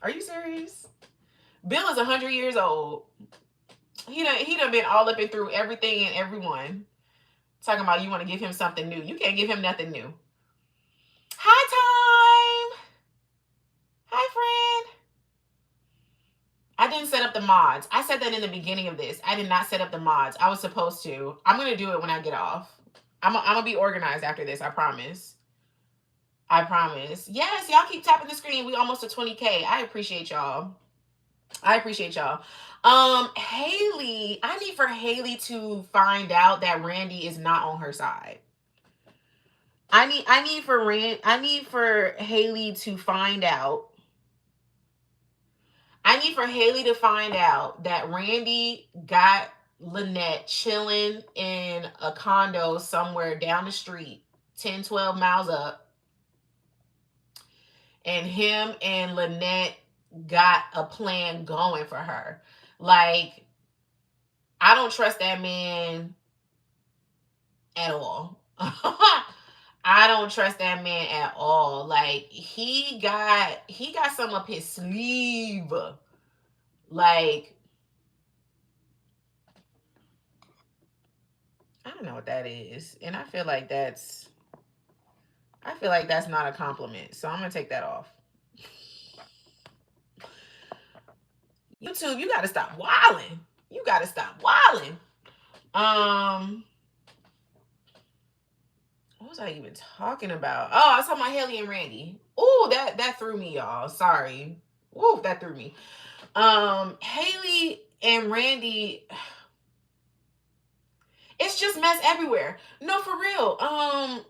Are you serious? Bill is 100 years old. He done been all up and through everything and everyone. Talking about you want to give him something new. You can't give him nothing new. Hi, Time. Hi, friend. I didn't set up the mods. I said that in the beginning of this. I did not set up the mods. I was supposed to. I'm going to do it when I get off. I'm going to be organized after this. I promise. I promise. Yes, y'all keep tapping the screen. We almost to 20K. I appreciate y'all. Haley, I need for Haley to find out that Randy is not on her side. I need for Haley to find out. I need for Haley to find out that Randy got Lynette chilling in a condo somewhere down the street, 10, 12 miles up. And him and Lynette got a plan going for her. Like, I don't trust that man at all. I don't trust that man at all. Like, he got some up his sleeve. Like, I don't know what that is. And I feel like that's not a compliment. So I'm gonna take that off. YouTube, you gotta stop wilding. You gotta stop wilding. What was I even talking about? Oh, I was talking about Haley and Randy. Oh, that threw me, y'all. Sorry. Woo, that threw me. Haley and Randy, it's just mess everywhere. No, for real.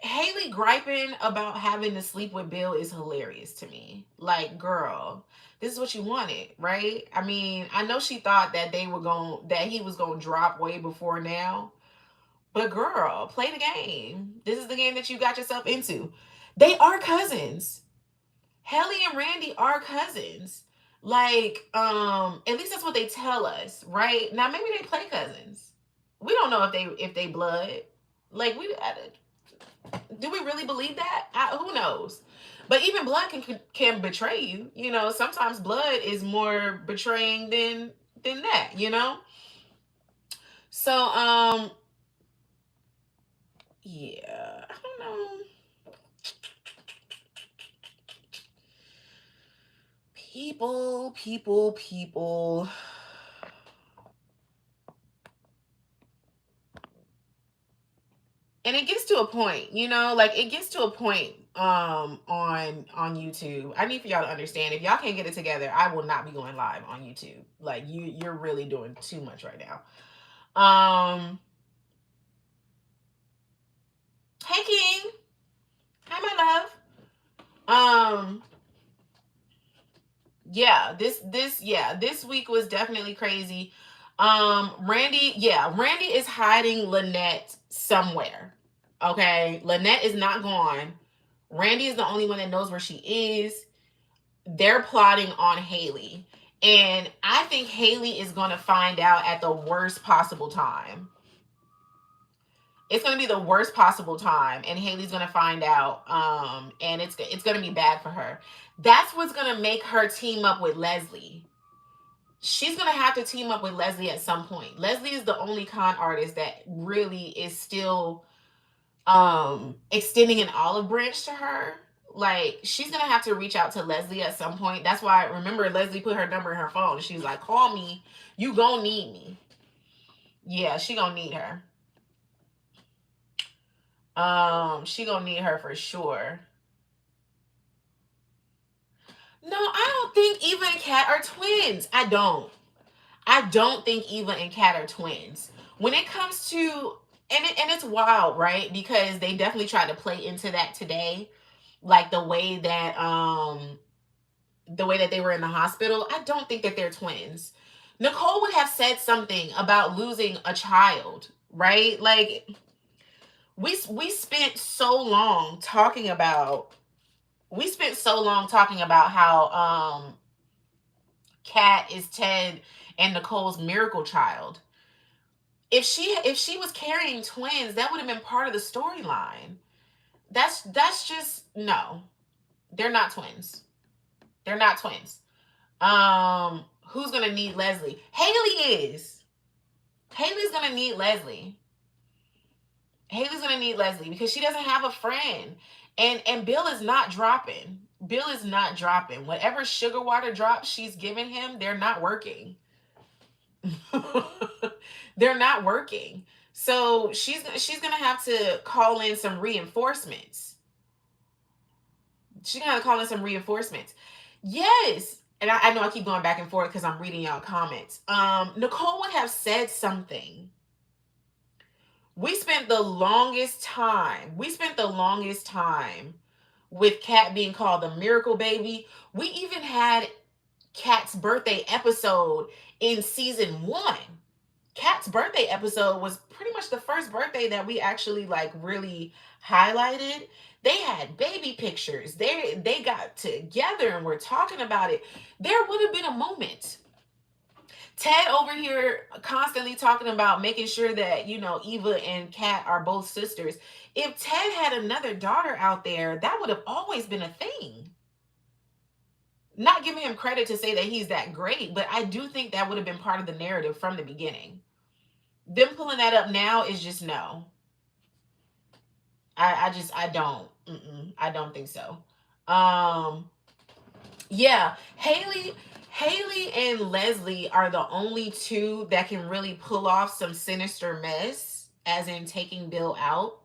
Haley griping about having to sleep with Bill is hilarious to me. Like, girl, this is what you wanted, right? I mean, I know she thought that he was going to drop way before now. But girl, play the game. This is the game that you got yourself into. They are cousins. Haley and Randy are cousins. Like, at least that's what they tell us, right? Now maybe they play cousins. We don't know if they blood. Like, do we really believe that? Who knows? But even blood can betray you. You know, sometimes blood is more betraying than that. You know. So yeah, I don't know. People. And it gets to a point, you know, like it gets to a point on YouTube. I need for y'all to understand, if y'all can't get it together, I will not be going live on YouTube. Like you're really doing too much right now. Hey King. Hi my love. Yeah, this week was definitely crazy. Randy is hiding Lynette somewhere. Okay, Lynette is not gone. Randy is the only one that knows where she is. They're plotting on Haley, and I think Haley is going to find out at the worst possible time. It's going to be the worst possible time, and Haley's going to find out, and it's going to be bad for her. That's what's going to make her team up with Leslie. She's going to have to team up with Leslie at some point. Leslie is the only con artist that really is still extending an olive branch to her. Like, she's going to have to reach out to Leslie at some point. That's why, remember, Leslie put her number in her phone. She's like, call me. You gonna need me. Yeah, she gonna need her. She gonna need her for sure. No, I don't think Eva and Cat are twins. I don't think Eva and Cat are twins. When it comes to, and it's wild, right? Because they definitely tried to play into that today, like the way that they were in the hospital. I don't think that they're twins. Nicole would have said something about losing a child, right? Like, we spent so long talking about how Cat is Ted and Nicole's miracle child. If she was carrying twins, that would have been part of the storyline. That's just no. They're not twins. They're not twins. Who's gonna need Leslie? Haley is. Haley's gonna need Leslie. Haley's gonna need Leslie because she doesn't have a friend. And Bill is not dropping. Bill is not dropping. Whatever sugar water drops she's giving him, they're not working. They're not working. So she's gonna have to call in some reinforcements. She's gonna have to call in some reinforcements. Yes. And I know I keep going back and forth because I'm reading y'all comments. Nicole would have said something. We spent the longest time with Cat being called the miracle baby. We even had Cat's birthday episode in season 1. Cat's birthday episode was pretty much the first birthday that we actually like really highlighted. They had baby pictures. They got together and we're talking about it. There would have been a moment. Ted over here constantly talking about making sure that, you know, Eva and Cat are both sisters. If Ted had another daughter out there, that would have always been a thing. Not giving him credit to say that he's that great, but I do think that would have been part of the narrative from the beginning. Them pulling that up now is just no. I don't think so. Yeah, Haley Haley and Leslie are the only two that can really pull off some sinister mess, as in taking Bill out.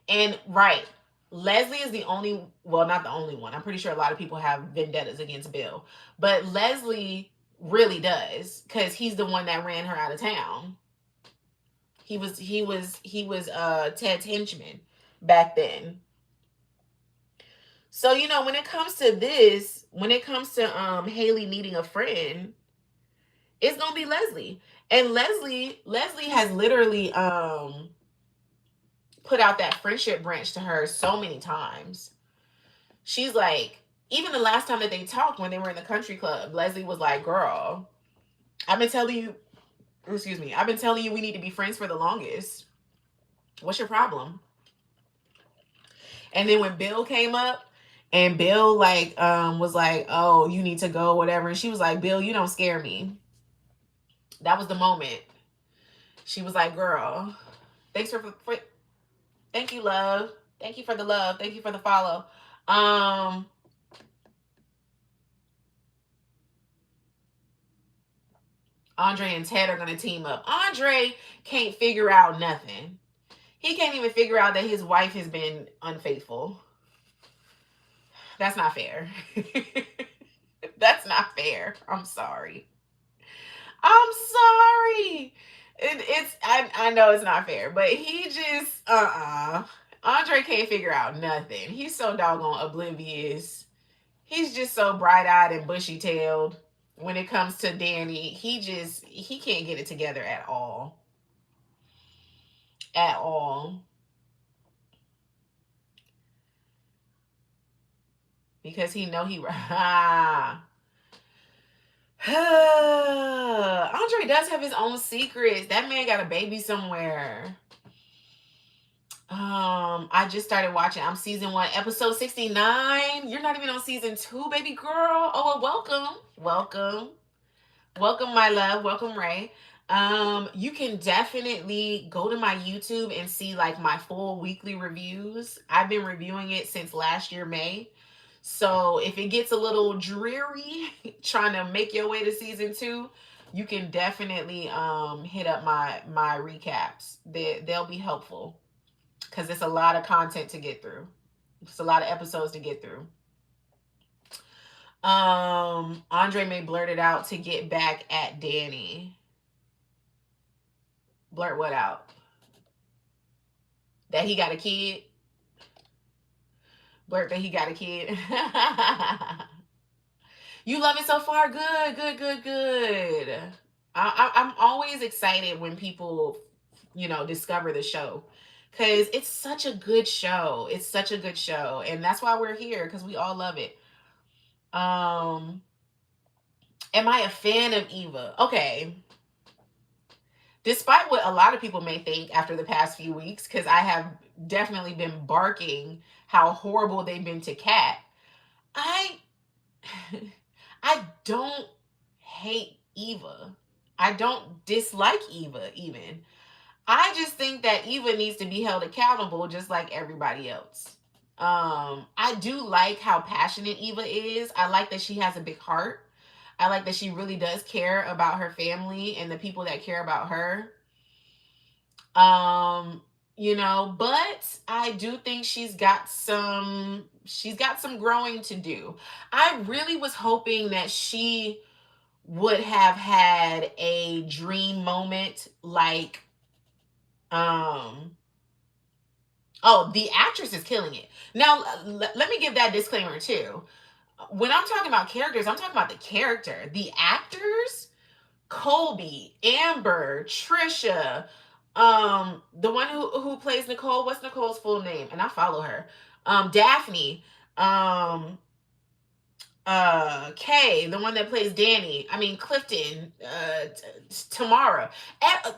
And right, Leslie is the only, well, not the only one. I'm pretty sure a lot of people have vendettas against Bill, but Leslie really does, because he's the one that ran her out of town. He was Ted's henchman back then. So, when it comes to this, when it comes to Haley needing a friend, it's gonna be Leslie. And Leslie has literally put out that friendship branch to her so many times. She's like, even the last time that they talked when they were in the country club, Leslie was like, "Girl, I've been telling you, excuse me, I've been telling you we need to be friends for the longest. What's your problem?" And then when Bill came up, and Bill was like, "Oh, you need to go, whatever," and she was like, "Bill, you don't scare me." That was the moment. She was like, "Girl, thanks for thank you, love. Thank you for the love. Thank you for the follow." Andre and Ted are gonna team up. Andre can't figure out nothing. He can't even figure out that his wife has been unfaithful. That's not fair. That's not fair. I'm sorry. I'm sorry. I know it's not fair, but he just Andre can't figure out nothing. He's so doggone oblivious. He's just so bright-eyed and bushy-tailed when it comes to Danny. He can't get it together at all. At all. Because he know he Andre does have his own secrets. That man got a baby somewhere. I just started watching. I'm season 1, episode 69. You're not even on season 2, baby girl. Oh, well, welcome, my love. Welcome, Ray. You can definitely go to my YouTube and see like my full weekly reviews. I've been reviewing it since last year, May. So if it gets a little dreary trying to make your way to season 2, you can definitely hit up my recaps. They'll be helpful, because it's a lot of content to get through. It's a lot of episodes to get through. Andre may blurt it out to get back at Danny. Blurt what out? That he got a kid? Blurt that he got a kid. You love it so far? Good. I'm always excited when people, discover the show, because it's such a good show. It's such a good show, and that's why we're here, because we all love it. Am I a fan of Eva? Okay. Despite what a lot of people may think after the past few weeks, because I have definitely been barking how horrible they've been to Cat, I don't hate Eva. I don't dislike Eva even. I just think that Eva needs to be held accountable just like everybody else. I do like how passionate Eva is. I like that she has a big heart. I like that she really does care about her family and the people that care about her. But I do think she's got some growing to do. I really was hoping that she would have had a dream moment like the actress is killing it. Now, let me give that disclaimer too. When I'm talking about characters, I'm talking about the character. The actors, Colby, Amber, Trisha, the one who plays Nicole, what's Nicole's full name? And I follow her. Daphne, Kay, the one that plays Danny. I mean, Clifton, Tamara.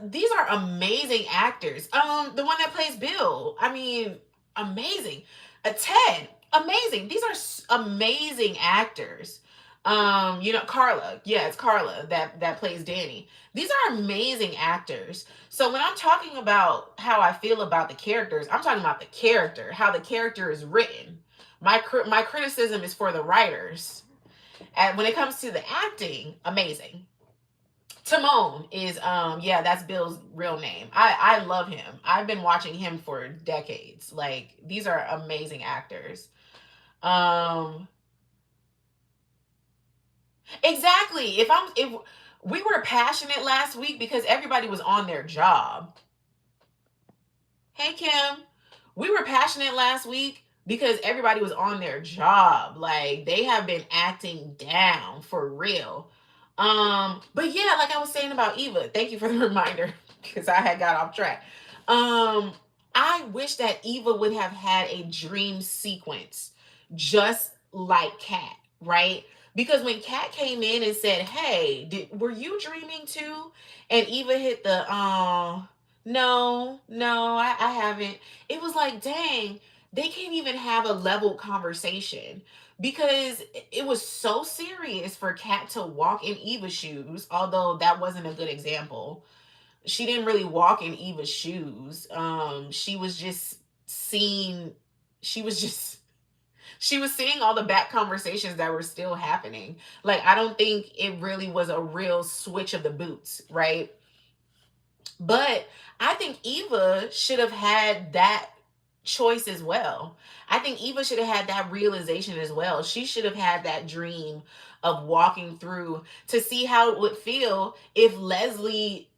These are amazing actors. The one that plays Bill. I mean, amazing. Ted, amazing. These are amazing actors. Carla. Yeah, it's Carla that plays Danny. These are amazing actors. So when I'm talking about how I feel about the characters, I'm talking about the character, how the character is written. My criticism is for the writers. And when it comes to the acting, amazing. Timon is yeah, that's Bill's real name. I love him. I've been watching him for decades. Like these are amazing actors. Um exactly. If we were passionate last week because everybody was on their job. Hey Kim, we were passionate last week because everybody was on their job. Like they have been acting down for real. But yeah, like I was saying about Eva, thank you for the reminder because I had got off track. Um, I wish that Eva would have had a dream sequence just like Cat, right? Because when Cat came in and said, "Hey, were you dreaming too?" and Eva hit the no, no, I haven't. It was like, dang, they can't even have a level conversation because it was so serious for Kat to walk in Eva's shoes, although that wasn't a good example. She didn't really walk in Eva's shoes. She was just seeing, she was just, she was seeing all the back conversations that were still happening. Like, I don't think it really was a real switch of the boots, right? But I think Eva should have had that choice as well. I think Eva should have had that realization as well. She should have had that dream of walking through to see how it would feel if Leslie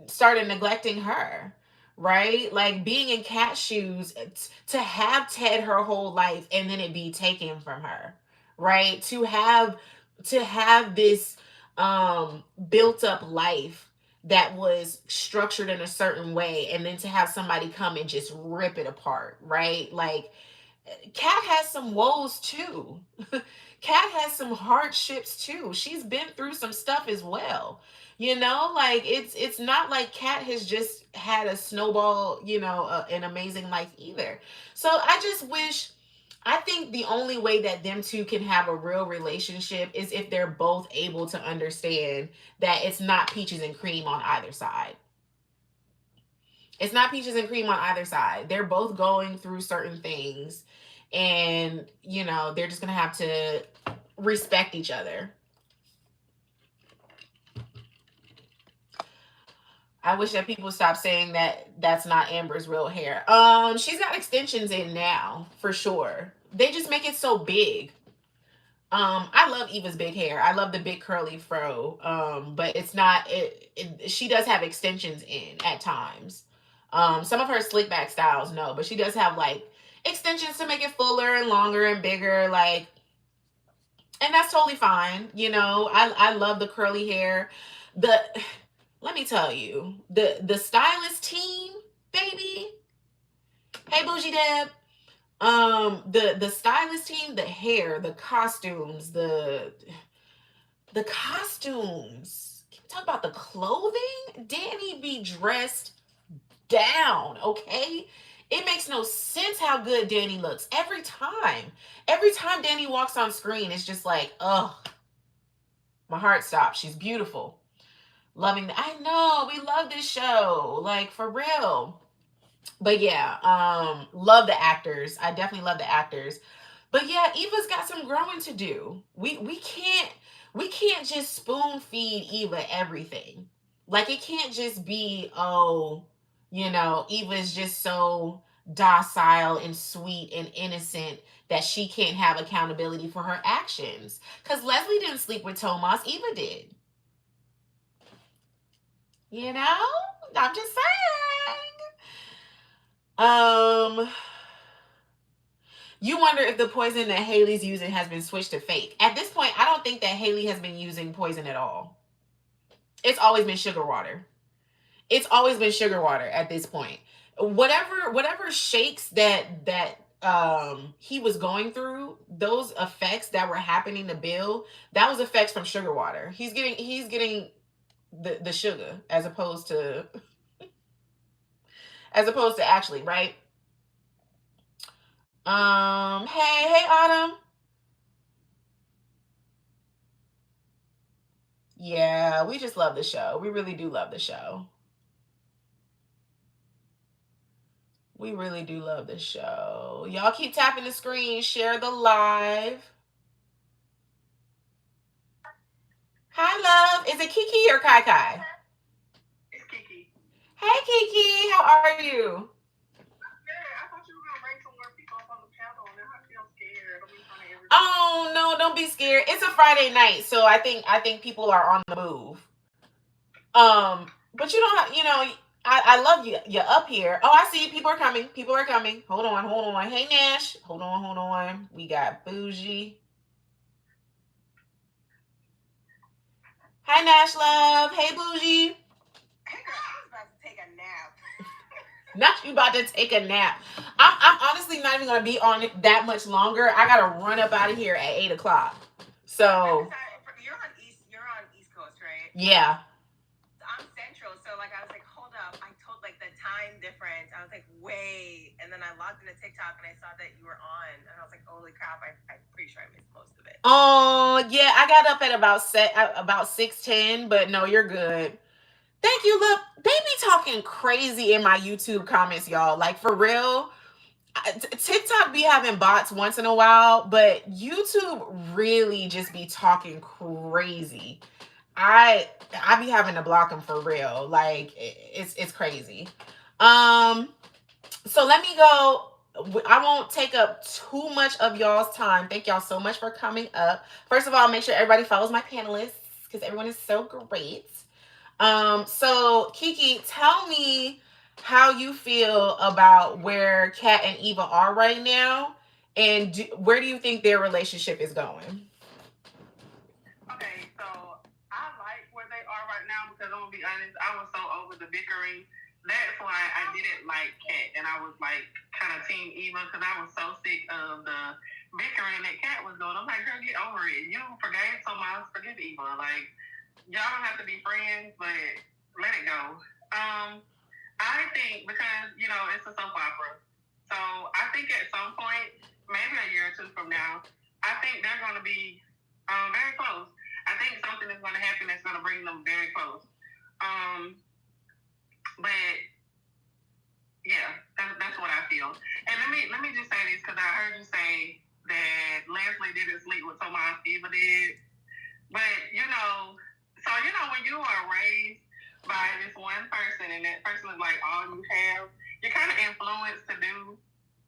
started neglecting her, right? Like being in Cat's shoes, to have Ted her whole life and then it be taken from her, right? To have this built up life that was structured in a certain way and then to have somebody come and just rip it apart, right? Like Kat has some woes too. Kat has some hardships too. She's been through some stuff as well. You know, like it's not like Kat has just had a snowball, an amazing life either. So I just wish, I think the only way that them two can have a real relationship is if they're both able to understand that it's not peaches and cream on either side. It's not peaches and cream on either side. They're both going through certain things and, they're just going to have to respect each other. I wish that people stop saying that that's not Amber's real hair. She's got extensions in now, for sure. They just make it so big. I love Eva's big hair. I love the big curly fro. But it's not she does have extensions in at times. Some of her slick back styles, no, but she does have like extensions to make it fuller and longer and bigger, like, and that's totally fine. I love the curly hair. The Let me tell you, the stylist team, baby. Hey Bougie Deb. The stylist team, the hair, the costumes, the costumes. Can we talk about the clothing? Danny be dressed down, okay? It makes no sense how good Danny looks every time. Every time Danny walks on screen, it's just like, oh, my heart stops. She's beautiful. Loving the, I know, we love this show. Like, for real. But yeah, love the actors. I definitely love the actors. But yeah, Eva's got some growing to do. We can't just spoon feed Eva everything. Like it can't just be, oh, Eva's just so docile and sweet and innocent that she can't have accountability for her actions. Cuz Leslie didn't sleep with Tomas, Eva did. You know? I'm just saying. You wonder if the poison that Haley's using has been switched to fake. At this point, I don't think that Haley has been using poison at all. It's always been sugar water. It's always been sugar water at this point. Whatever shakes that he was going through, those effects that were happening to Bill, that was effects from sugar water. He's getting the sugar as opposed to actually, right? Hey Autumn. Yeah, we just love the show. We really do love the show. We really do love the show. Y'all keep tapping the screen, share the live. Is it Kiki or Kai Kai? It's Kiki. Hey Kiki, how are you? Yeah, I thought you were gonna bring some more people up on the panel, and I feel scared. I'm in front of everybody. Oh no, don't be scared. It's a Friday night, so I think people are on the move. But you don't have, I love you. You're up here. Oh, I see. People are coming. People are coming. Hold on, hold on. Hey Nash. Hold on, hold on. We got Bougie. Hi Nash Love. Hey Bougie. Hey girl, I was about to take a nap. Not you about to take a nap. I'm honestly not even gonna be on it that much longer. I gotta run up out of here at 8 o'clock. So You're on East Coast, right? yeah. I'm Central, so like I was like, hold up. I told like the time difference. I was like, wait, and then I logged into TikTok and I saw that you were on, and I was like, holy crap! I'm pretty sure I missed most of it. Oh yeah, I got up at about 6:10, but no, you're good. Thank you. Look, they be talking crazy in my YouTube comments, y'all. Like for real. TikTok be having bots once in a while, but YouTube really just be talking crazy. I be having to block them for real. Like it's crazy. Um so let me go. I won't take up too much of y'all's time. Thank y'all so much for coming up. First of all, make sure everybody follows my panelists because everyone is so great. So Kiki, tell me how you feel about where Kat and Eva are right now, and where do you think their relationship is going? Okay, so I like where they are right now because I'm gonna be honest, I was so over the bickering. That's why I didn't like Kat, and I was like kind of team Eva because I was so sick of the bickering that Kat was doing. I'm like, girl, get over it. You forgave Tomas, forgive Eva. Like, y'all don't have to be friends, but let it go. I think because it's a soap opera, so I think at some point, maybe a year or two from now, I think they're going to be very close. I think something is going to happen that's going to bring them very close. But yeah, that's what I feel. And let me just say this because I heard you say that Leslie didn't sleep with Tomas, Eva did. But when you are raised by this one person and that person is like all you have, you're kind of influenced to do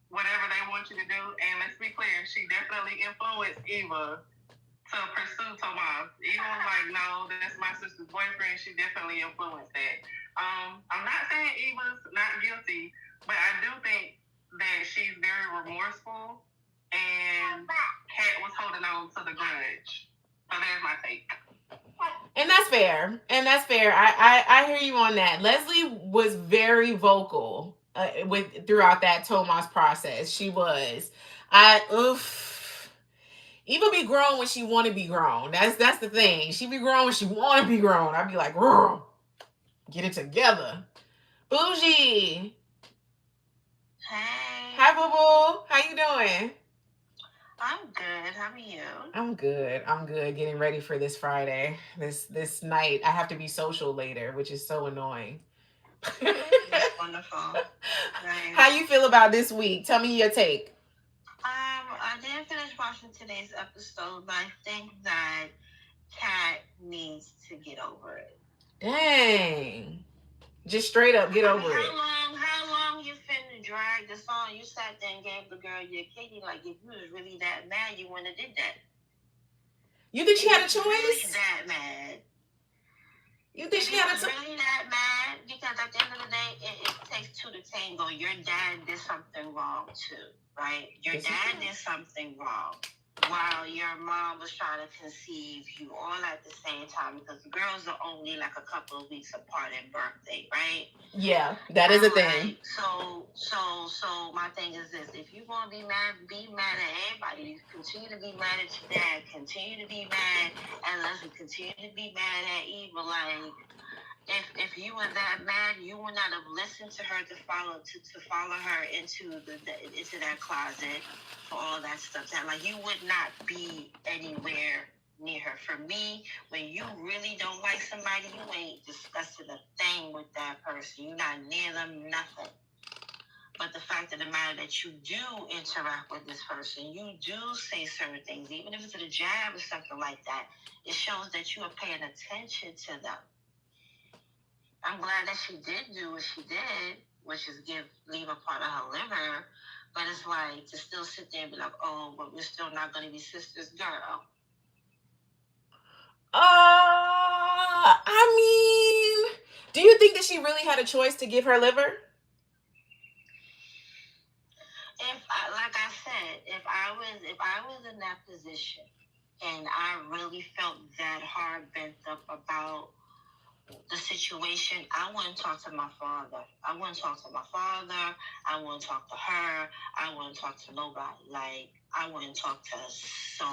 whatever they want you to do. And let's be clear, she definitely influenced Eva to pursue Tomas. Eva was like, no, that's my sister's boyfriend. She definitely influenced that. I'm not saying Eva's not guilty, but I do think that she's very remorseful and Kat was holding on to the grudge. So there's my take. And that's fair. And that's fair. I hear you on that. Leslie was very vocal throughout that Tomas process. She was. Eva be grown when she want to be grown. That's the thing. She be grown when she want to be grown. I'd be like, get it together. Bougie. Hey. Hi, boo boo. How you doing? I'm good. How are you? I'm good. I'm good. Getting ready for this Friday. This night. I have to be social later, which is so annoying. That's wonderful. Nice. How you feel about this week? Tell me your take. I didn't finish watching today's episode, but I think that Kat needs to get over it. Dang. Just straight up get over it. How long you finna drag this on? You sat there and gave the girl your kidney. Like, if you was really that mad, you wouldn't have did that. You think she had a choice? Really that mad? You think she had a choice? Really that mad? Because at the end of the day, it takes two to tango. Your dad did something wrong too, right? Your dad did something wrong while your mom was trying to conceive you all at the same time, because the girls are only like a couple of weeks apart in birthday, right? Yeah, that is a thing. So my thing is this: if you want to be mad at everybody. Continue to be mad at your dad. Continue to be mad at Leslie. Continue to be mad at Eva. Like, if you were that mad, you would not have listened to her to follow her into that closet for all that stuff. That, like, you would not be anywhere near her. For me, when you really don't like somebody, you ain't discussing a thing with that person. You're not near them, nothing. But the fact of the matter that you do interact with this person, you do say certain things, even if it's a jab or something like that, it shows that you are paying attention to them. I'm glad that she did do what she did, which is leave a part of her liver. But it's like to still sit there and be like, oh, but we're still not going to be sisters, girl. I mean, do you think that she really had a choice to give her liver? Like I said, if I was in that position and I really felt that hard bent up about the situation, I wouldn't talk to my father. I wouldn't talk to my father. I wouldn't talk to her. I wouldn't talk to nobody. Like, I wouldn't talk to her. So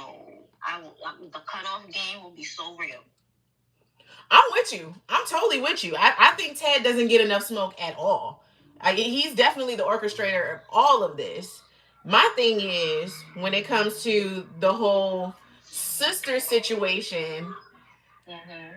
the cutoff game will be so real. I'm with you. I'm totally with you. I think Ted doesn't get enough smoke at all. He's definitely the orchestrator of all of this. My thing is, when it comes to the whole sister situation, Mm-hmm.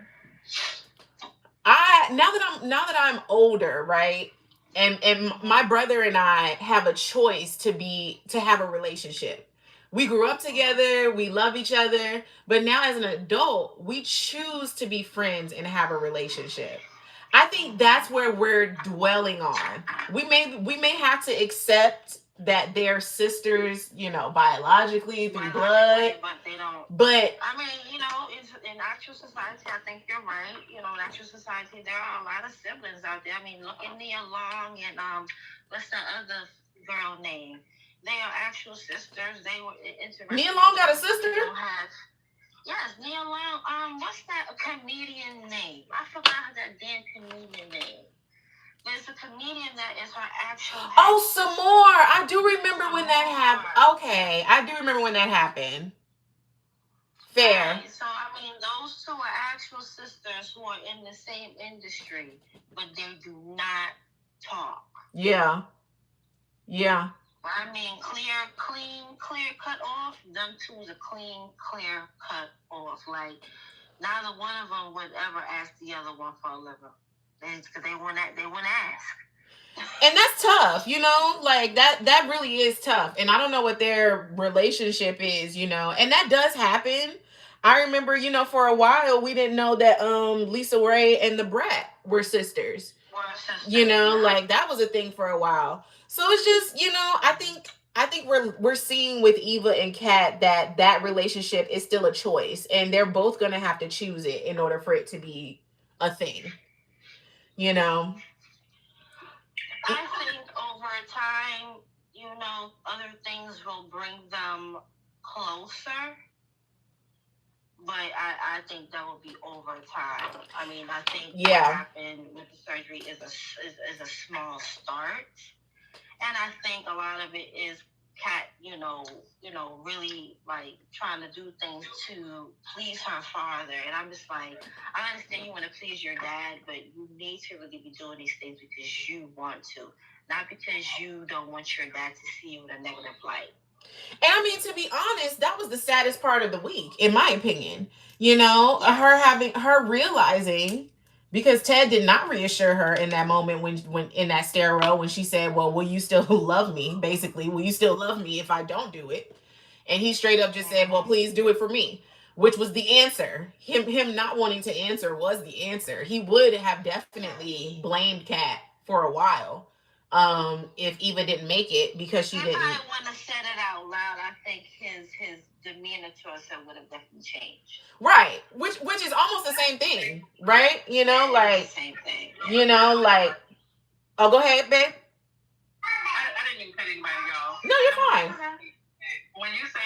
now that I'm older, right? And my brother and I have a choice to have a relationship. We grew up together, we love each other, but now as an adult, we choose to be friends and have a relationship. I think that's where we're dwelling on. We may have to accept that they're sisters, biologically through blood, but they don't. but I mean, it's in actual society. I think you're right. In actual society, there are a lot of siblings out there. I mean, look at Nia Long and what's the other girl name? They are actual sisters. They were interested. Nia Long got a sister. Yes, Nia Long. What's that comedian name? I forgot that damn comedian name. There's a comedian that is her actual. Oh, some more. I do remember when that happened. Okay, I do remember when that happened. Fair. Right. So I mean, those two are actual sisters who are in the same industry, but they do not talk. Yeah. Yeah. I mean, clear cut off. Them two's a clear cut off. Like neither one of them would ever ask the other one for a liver. They wouldn't ask. And that's tough, like that really is tough. And I don't know what their relationship is, and that does happen. I remember, for a while we didn't know that Lisa Ray and the Brat were sisters. Like that was a thing for a while. So it's just, I think we're seeing with Eva and Cat that relationship is still a choice, and they're both gonna have to choose it in order for it to be a thing. I think over time, other things will bring them closer. But I think that will be over time. I mean, I think what happened with the surgery is a small start. And I think a lot of it is Kat, really like trying to do things to please her father. And I'm just like, I understand you want to please your dad, but you need to really be doing these things because you want to, not because you don't want your dad to see you in a negative light. And I mean, to be honest, that was the saddest part of the week, in my opinion. Her realizing, because Ted did not reassure her in that moment when in that stairwell when she said, "Well, will you still love me?" Basically, will you still love me if I don't do it? And he straight up just said, "Well, please do it for me," which was the answer. Him not wanting to answer was the answer. He would have definitely blamed Kat for a while, if Eva didn't make it because she didn't. If I want to said it out loud, I think his demeanor towards her would have definitely changed. Right, which is almost the same thing, right? Like same thing. Like, oh, go ahead, babe. I didn't even cut anybody, y'all. No, you're fine. When you said,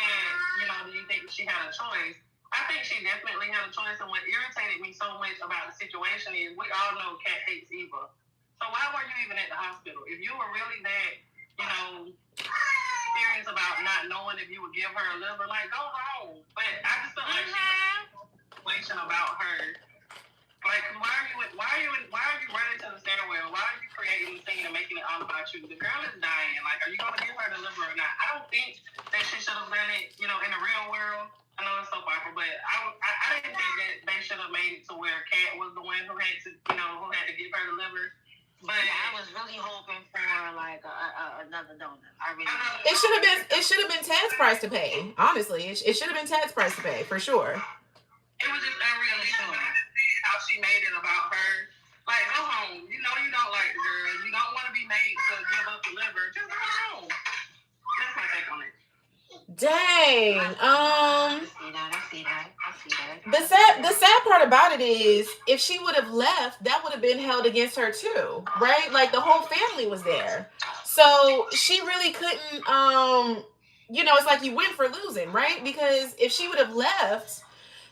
do you think she had a choice? I think she definitely had a choice. And what irritated me so much about the situation is we all know Kat hates Eva. So why were you even at the hospital? If you were really that, serious about not knowing if you would give her a liver, like, go home. But I just feel like she had a situation about her. Like, why are you running to the stairwell? Why are you creating the scene and making it all about you? The girl is dying. Like, are you going to give her the liver or not? I don't think that she should have done it, in the real world. I know it's soap opera, but I didn't think that they should have made it to where Kat was the one who had to, who had to give her the liver. But I was really hoping for like a another donut. I really It should have been. It should have been Ted's price to pay. Honestly, it should have been Ted's price to pay for sure. It was just unrealistic. How she made it about her. Like, go home. You know you don't like the girl. You don't want to be made to give up the liver. Just go home. That's my take on it. Dang. I see that. The sad part about it is, if she would have left, that would have been held against her too, right? Like, the whole family was there, so she really couldn't. It's like you win for losing, right? Because if she would have left,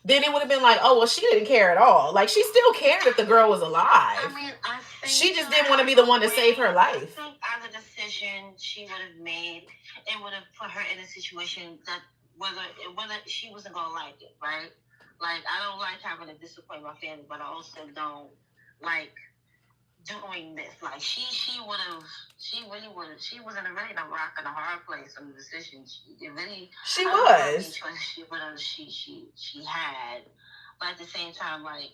then it would have been like, oh well, she didn't care at all. Like, she still cared if the girl was alive. I think She just didn't want to be the one to save her life. I think as a decision she would have made, it would have put her in a situation that whether she wasn't gonna like it, right? Like, I don't like having to disappoint my family, but I also don't like doing this. Like, she was in a really rock and a hard place on the decision. She was. She had. But at the same time, like,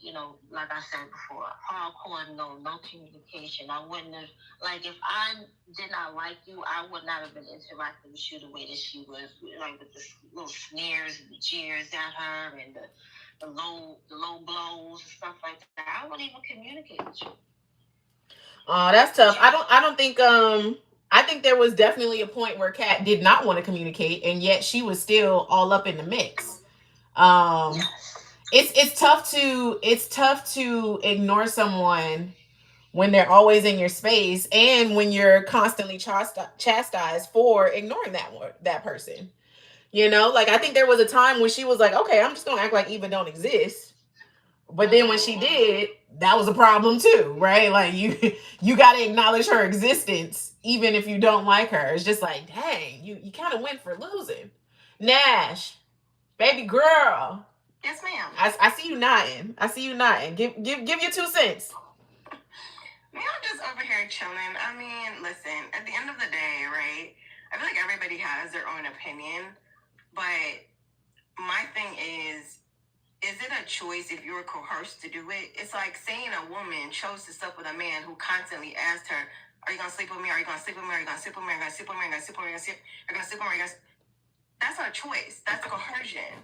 like I said before, hardcore no communication. I wouldn't have, like, if I did not like you, I would not have been interacting with you the way that she was, like, with the little sneers and the jeers at her and the low blows and stuff like that. I wouldn't even communicate with you. Oh, that's tough. I don't think I think there was definitely a point where Kat did not want to communicate, and yet she was still all up in the mix. It's tough to ignore someone when they're always in your space, and when you're constantly chastised for ignoring that person. Like, I think there was a time when she was like, okay, I'm just gonna act like Eva don't exist. But then when she did, that was a problem too, right? Like, you got to acknowledge her existence even if you don't like her. It's just like, dang, you kind of went for losing. Nash, baby girl. Yes, ma'am. I see you nodding. Give your 2 cents. Me, I'm just over here chilling. I mean, listen, at the end of the day, right? I feel like everybody has their own opinion, but my thing is it a choice if you're coerced to do it? It's like saying a woman chose to sleep with a man who constantly asked her, are you going to sleep with me? Are you going to sleep with me? Are you going to sleep with me? Are you going to sleep with me? Are you going to sleep with me? Are you going to sleep with me? That's her choice. That's coercion.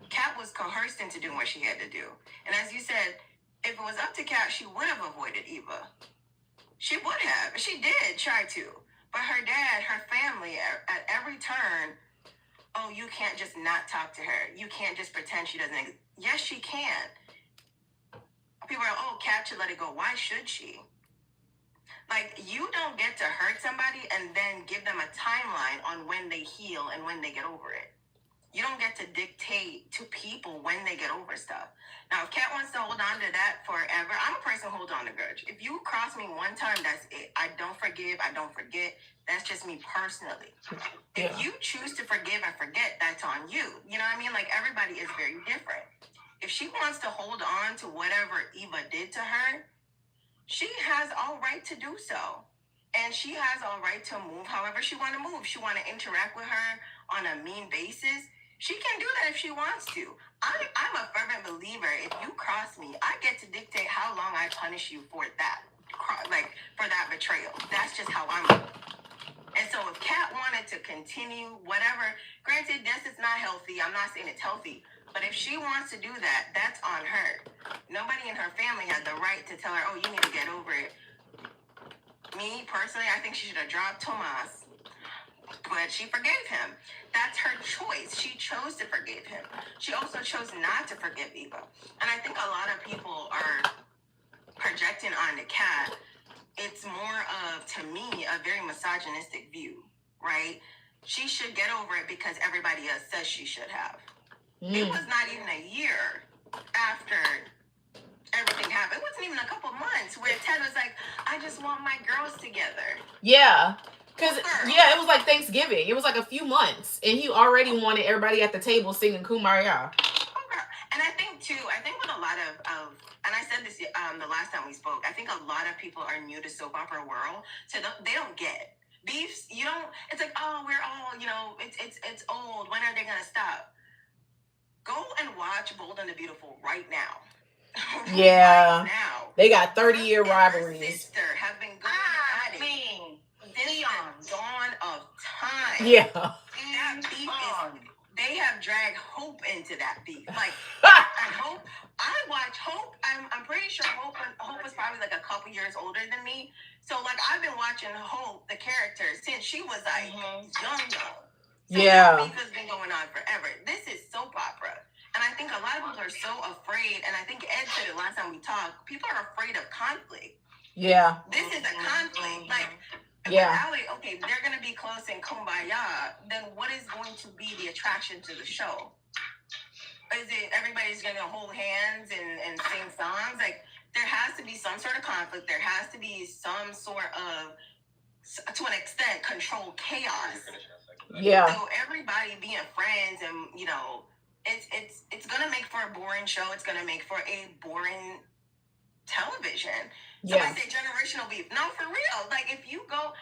Kat was coerced into doing what she had to do. And as you said, if it was up to Kat, she would have avoided Eva. She would have. She did try to. But her dad, her family, at every turn, oh, you can't just not talk to her. You can't just pretend she doesn't exist. Yes, she can. People are, oh, Kat should let it go. Why should she? Like, you don't get to hurt somebody and then give them a timeline on when they heal and when they get over it. You don't get to dictate to people when they get over stuff. Now, if Kat wants to hold on to that forever, I'm a person who holds on to grudge. If you cross me one time, that's it. I don't forgive. I don't forget. That's just me personally. Yeah. If you choose to forgive and forget, that's on you. You know what I mean? Like, everybody is very different. If she wants to hold on to whatever Eva did to her, she has all right to do so. And she has all right to move however she want to move. She want to interact with her on a mean basis. She can do that if she wants to. I'm a fervent believer. If you cross me, I get to dictate how long I punish you for that. Like, for that betrayal. That's just how I'm. And so if Kat wanted to continue whatever, granted, this is not healthy. I'm not saying it's healthy. But if she wants to do that, that's on her. Nobody in her family had the right to tell her, oh, you need to get over it. Me, personally, I think she should have dropped Tomas. But she forgave him. That's her choice. She chose to forgive him. She also chose not to forgive Eva. And I think a lot of people are projecting onto Kat. It's more of, to me, a very misogynistic view, right? She should get over it because everybody else says she should have. It was not even a year after everything happened. It wasn't even a couple months where Ted was like, I just want my girls together. Yeah. Because, it was like Thanksgiving. It was like a few months. And he already wanted everybody at the table singing Kumbaya. Okay. And I think with a lot of and I said this the last time we spoke, I think a lot of people are new to soap opera world, so they don't get it. Beefs, you don't, it's like, oh, we're all, it's old. When are they going to stop? Go and watch Bold and the Beautiful right now. Yeah. Right now. They got 30-year rivalries. Her sister have been going at it. Leon. Dawn Yeah. That beef is, they have dragged Hope into that beef. Like, and Hope, I watch Hope. I'm pretty sure Hope was probably like a couple years older than me. So like I've been watching Hope, the character, since she was like young. So Yeah. that beef has been going on forever. This is soap opera. And I think a lot of people are so afraid, and I think Ed said it last time we talked, people are afraid of conflict. Yeah. This is a conflict. Like, yeah. Allie, okay, they're going to be close in kumbaya. Then what is going to be the attraction to the show? Is it everybody's going to hold hands and sing songs? Like, there has to be some sort of conflict. There has to be some sort of, to an extent, controlled chaos. Yeah. So everybody being friends, and you know, it's gonna make for a boring show. It's gonna make for a boring television. So I say generational beef. No, for real. Like if you go,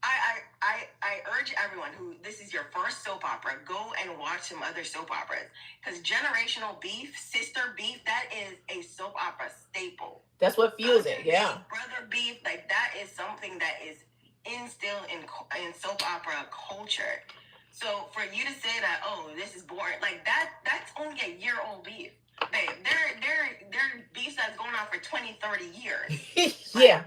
I urge everyone who this is your first soap opera, go and watch some other soap operas, because generational beef, sister beef, that is a soap opera staple. That's what fuels it. Yeah. Brother beef, like that is something that is instilled in soap opera culture. So for you to say that, oh, this is boring, like that's only a year-old beef. Babe, they're beef that's going on for 20, 30 years. Yeah.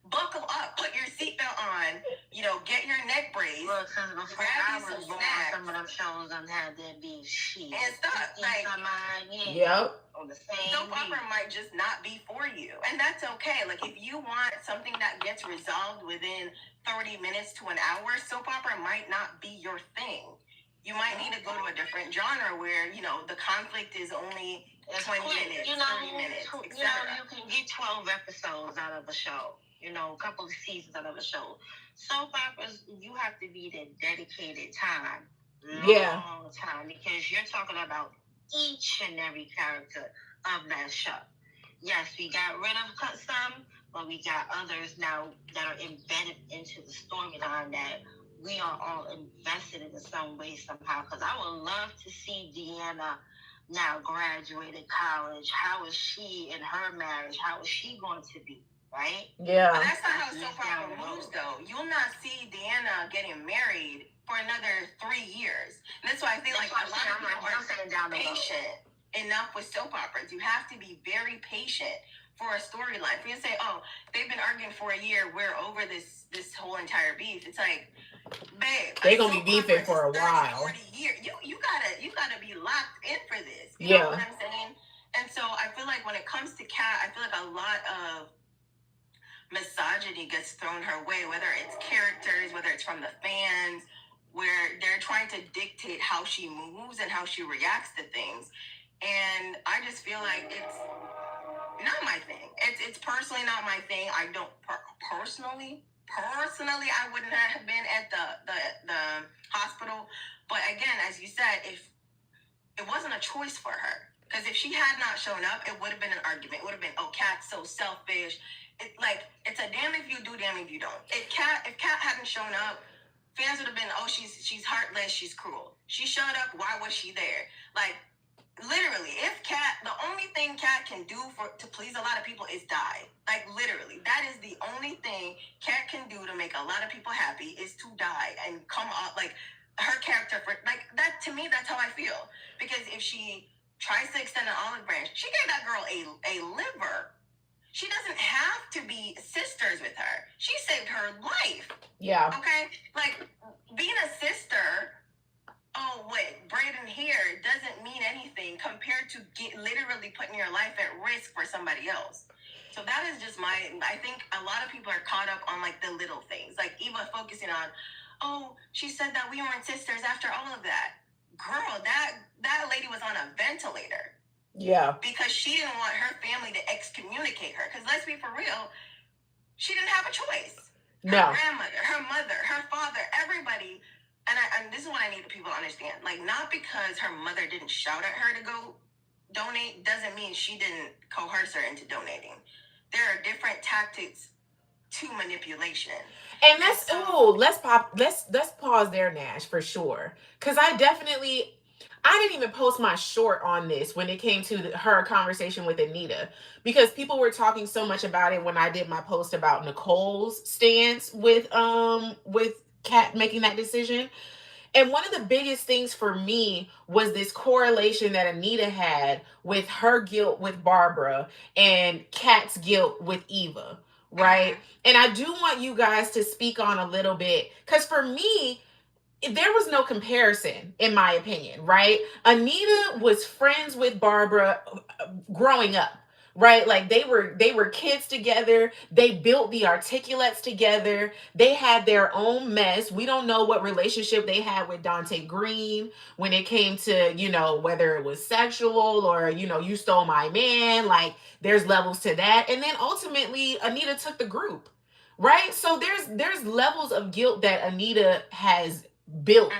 Buckle up, put your seatbelt on, you know, get your neck brace. Well, because before I was born, some of them shows done had that beef shit. And stuff, like, yep. On the same soap opera might just not be for you. And that's okay. Like, if you want something that gets resolved within 30 minutes to an hour, soap opera might not be your thing. You might need to go to a different genre where, you know, the conflict is only 20 minutes, 30 minutes, etc. You know, you can get 12 episodes out of a show. You know, a couple of seasons out of a show. Soap operas, you have to be the dedicated time. Long time. Because you're talking about each and every character of that show. Yes, we got rid of some, but we got others now that are embedded into the storyline that we are all invested in some way, somehow. Because I would love to see Deanna now graduated college. How is she in her marriage? How is she going to be? Right? Yeah. But that's not how soap opera moves, though. You'll not see Deanna getting married for another 3 years. And that's why I feel like a lot of people aren't patient enough with soap operas. You have to be very patient for a storyline. For you to say, oh, they've been arguing for a year, we're over this whole entire beef. It's like, babe, they're gonna be beefing for a 30, while. 40 years. You gotta be locked in for this. You know what I'm saying? And so I feel like when it comes to Cat, I feel like a lot of misogyny gets thrown her way, whether it's characters, whether it's from the fans, where they're trying to dictate how she moves and how she reacts to things. And I just feel like it's not my thing. It's personally not my thing. I don't personally, I wouldn't have been at the hospital. But again, as you said, if it wasn't a choice for her, because if she had not shown up, it would have been an argument. It would have been, oh, Cat's so selfish. It's a damn if you do, damn if you don't. If Cat hadn't shown up, fans would have been, oh, she's heartless, she's cruel. She showed up, why was she there? Like, literally, if Cat, the only thing Cat can do to please a lot of people is die. Like, literally, that is the only thing Cat can do to make a lot of people happy is to die and come out, like, her character, like, that, to me, that's how I feel. Because if she tries to extend an olive branch, she gave that girl a liver. She doesn't have to be sisters with her. She saved her life. Yeah. Okay? Like, being a sister, oh, wait, braiding hair doesn't mean anything compared to literally putting your life at risk for somebody else. So that is just I think a lot of people are caught up on, like, the little things. Like, Eva focusing on, oh, she said that we weren't sisters after all of that. Girl, that lady was on a ventilator. Yeah. Because she didn't want her family to excommunicate her. Because let's be for real, she didn't have a choice. No. Her grandmother, her mother, her father, everybody. And this is what I need people to understand. Like, not because her mother didn't shout at her to go donate doesn't mean she didn't coerce her into donating. There are different tactics to manipulation. And let's pause there, Nash, for sure. Because I didn't even post my short on this when it came to her conversation with Anita, because people were talking so much about it when I did my post about Nicole's stance with Cat making that decision. And one of the biggest things for me was this correlation that Anita had with her guilt with Barbara and Kat's guilt with Eva, right? And I do want you guys to speak on a little bit, because for me, there was no comparison in my opinion, right? Anita was friends with Barbara growing up, right? Like they were kids together. They built the articulates together. They had their own mess. We don't know what relationship they had with Dante Green when it came to, whether it was sexual or, you stole my man. Like there's levels to that. And then ultimately Anita took the group, right? So there's levels of guilt that Anita has built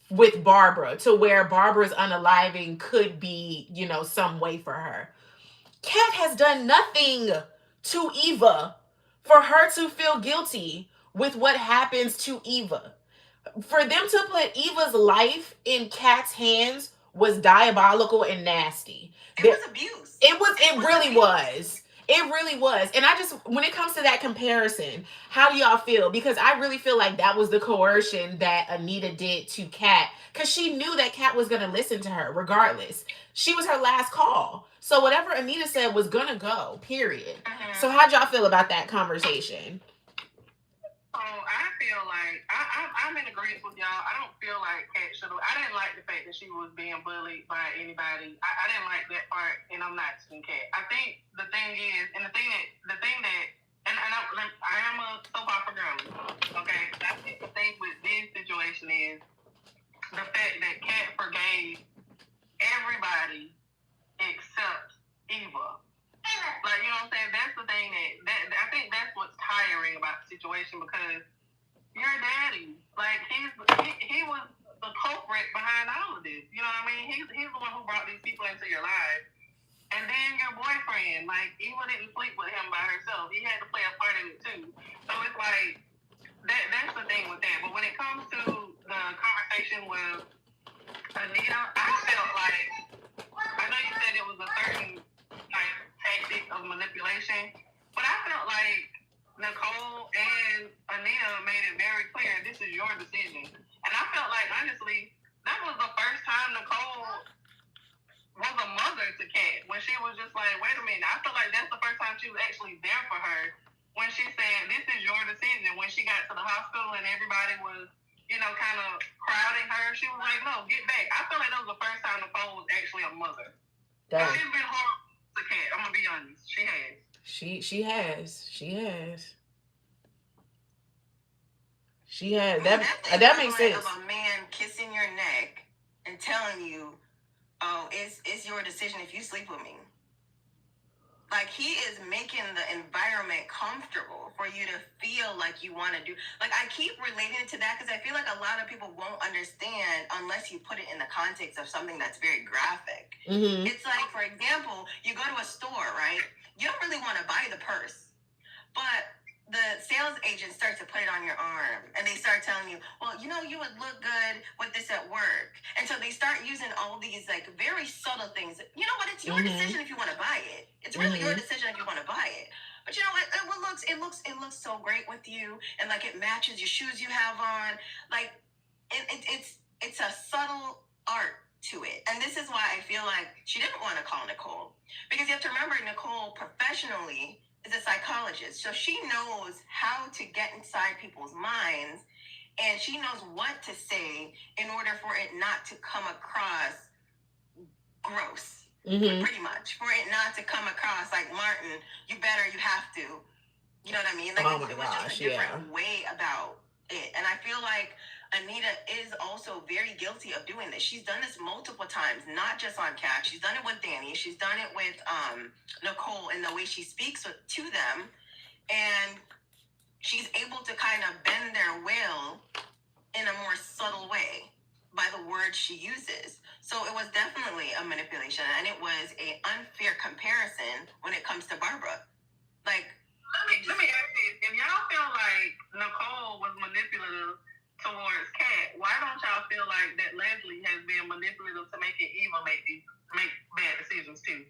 with Barbara, to where Barbara's unaliving could be, some way for her. Kat has done nothing to Eva for her to feel guilty with what happens to Eva. For them to put Eva's life in Kat's hands was diabolical and nasty. It was abuse. It really was. It really was. And I just, when it comes to that comparison, how do y'all feel? Because I really feel like that was the coercion that Anita did to Kat, because she knew that Kat was going to listen to her regardless. She was her last call. So whatever Anita said was going to go, period. So how'd y'all feel about that conversation? So I feel like I'm in agreement with y'all. I don't feel like Kat should have. I didn't like the fact that she was being bullied by anybody. I didn't like that part, and I'm not Team Kat. I think the thing is, and the thing that, and I am a soap opera girl. Okay, I think the thing with this situation is the fact that Kat forgave everybody except Eva. Like, you know what I'm saying? That's the thing that I think that's what's tiring about the situation, because your daddy, like he was the culprit behind all of this. You know what I mean? He's the one who brought these people into your life. And then your boyfriend, like Eva didn't sleep with him by herself. He had to play a part in it too. So it's like that's the thing with that. But when it comes to the conversation with Anita, I felt like, I know you said it was a certain like tactic of manipulation, but I felt like Nicole and Anita made it very clear this is your decision. And I felt like, honestly, that was the first time Nicole was a mother to Kat, when she was just like, wait a minute. I feel like that's the first time she was actually there for her, when she said, this is your decision. When she got to the hospital and everybody was, kind of crowding her, she was like, no, get back. I feel like that was the first time Nicole was actually a mother. She's been hard to Kat, I'm going to be honest. She has. She has. That makes sense. Of a man kissing your neck and telling you, "Oh, it's your decision if you sleep with me." Like, he is making the environment comfortable for you to feel like you want to do. Like, I keep relating it to that because I feel like a lot of people won't understand unless you put it in the context of something that's very graphic. It's like, for example, you go to a store, right? You don't really want to buy the purse, but the sales agent starts to put it on your arm, and they start telling you, well, you would look good with this at work. And so they start using all these like very subtle things. You know what? It's your decision if you want to buy it. It's really your decision if you want to buy it. But you know what? It looks so great with you, and like it matches your shoes you have on. Like it's a subtle art to it. And this is why I feel like she didn't want to call Nicole, because you have to remember, Nicole professionally is a psychologist, so she knows how to get inside people's minds, and she knows what to say in order for it not to come across gross, pretty much, for it not to come across like, Martin, you have to, you know what I mean? Like, it was just a different way about it. And I feel like Anita is also very guilty of doing this. She's done this multiple times, not just on Cat. She's done it with Danny. She's done it with Nicole in the way she speaks to them. And she's able to kind of bend their will in a more subtle way by the words she uses. So it was definitely a manipulation, and it was an unfair comparison when it comes to Barbara. Like, let me ask this. If y'all feel like Nicole was manipulative towards Cat, why don't y'all feel like that Leslie has been manipulative to making Eva make bad decisions too?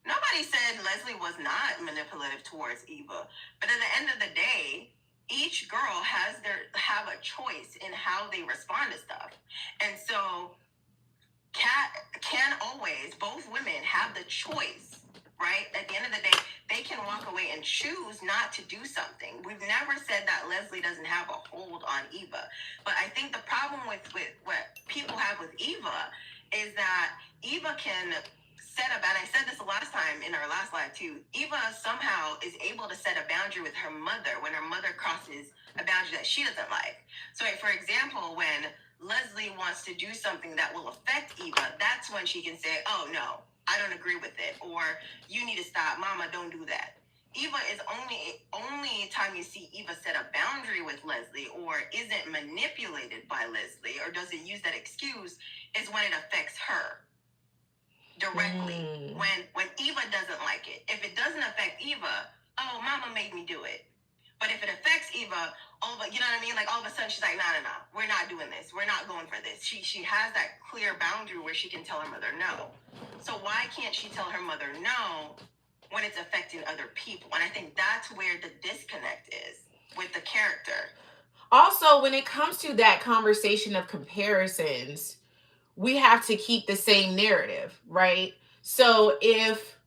Nobody said Leslie was not manipulative towards Eva, but at the end of the day, each girl have a choice in how they respond to stuff. And so both women have the choice, right? At the end of the day, they can walk away and choose not to do something. We've never said that Leslie doesn't have a hold on Eva. But I think the problem with what people have with Eva is that Eva can set up, and I said this the last time in our last live too, Eva somehow is able to set a boundary with her mother when her mother crosses a boundary that she doesn't like. So, for example, when Leslie wants to do something that will affect Eva, that's when she can say, oh no, I don't agree with it, or you need to stop, mama, don't do that. Eva is only time you see Eva set a boundary with Leslie or isn't manipulated by Leslie or doesn't use that excuse is when it affects her directly. When Eva doesn't like it. If it doesn't affect Eva, oh, mama made me do it. But if it affects Eva, you know what I mean? Like all of a sudden she's like, no, we're not doing this. We're not going for this. She has that clear boundary where she can tell her mother no. So why can't she tell her mother no when it's affecting other people? And I think that's where the disconnect is with the character. Also, when it comes to that conversation of comparisons, we have to keep the same narrative, right? So if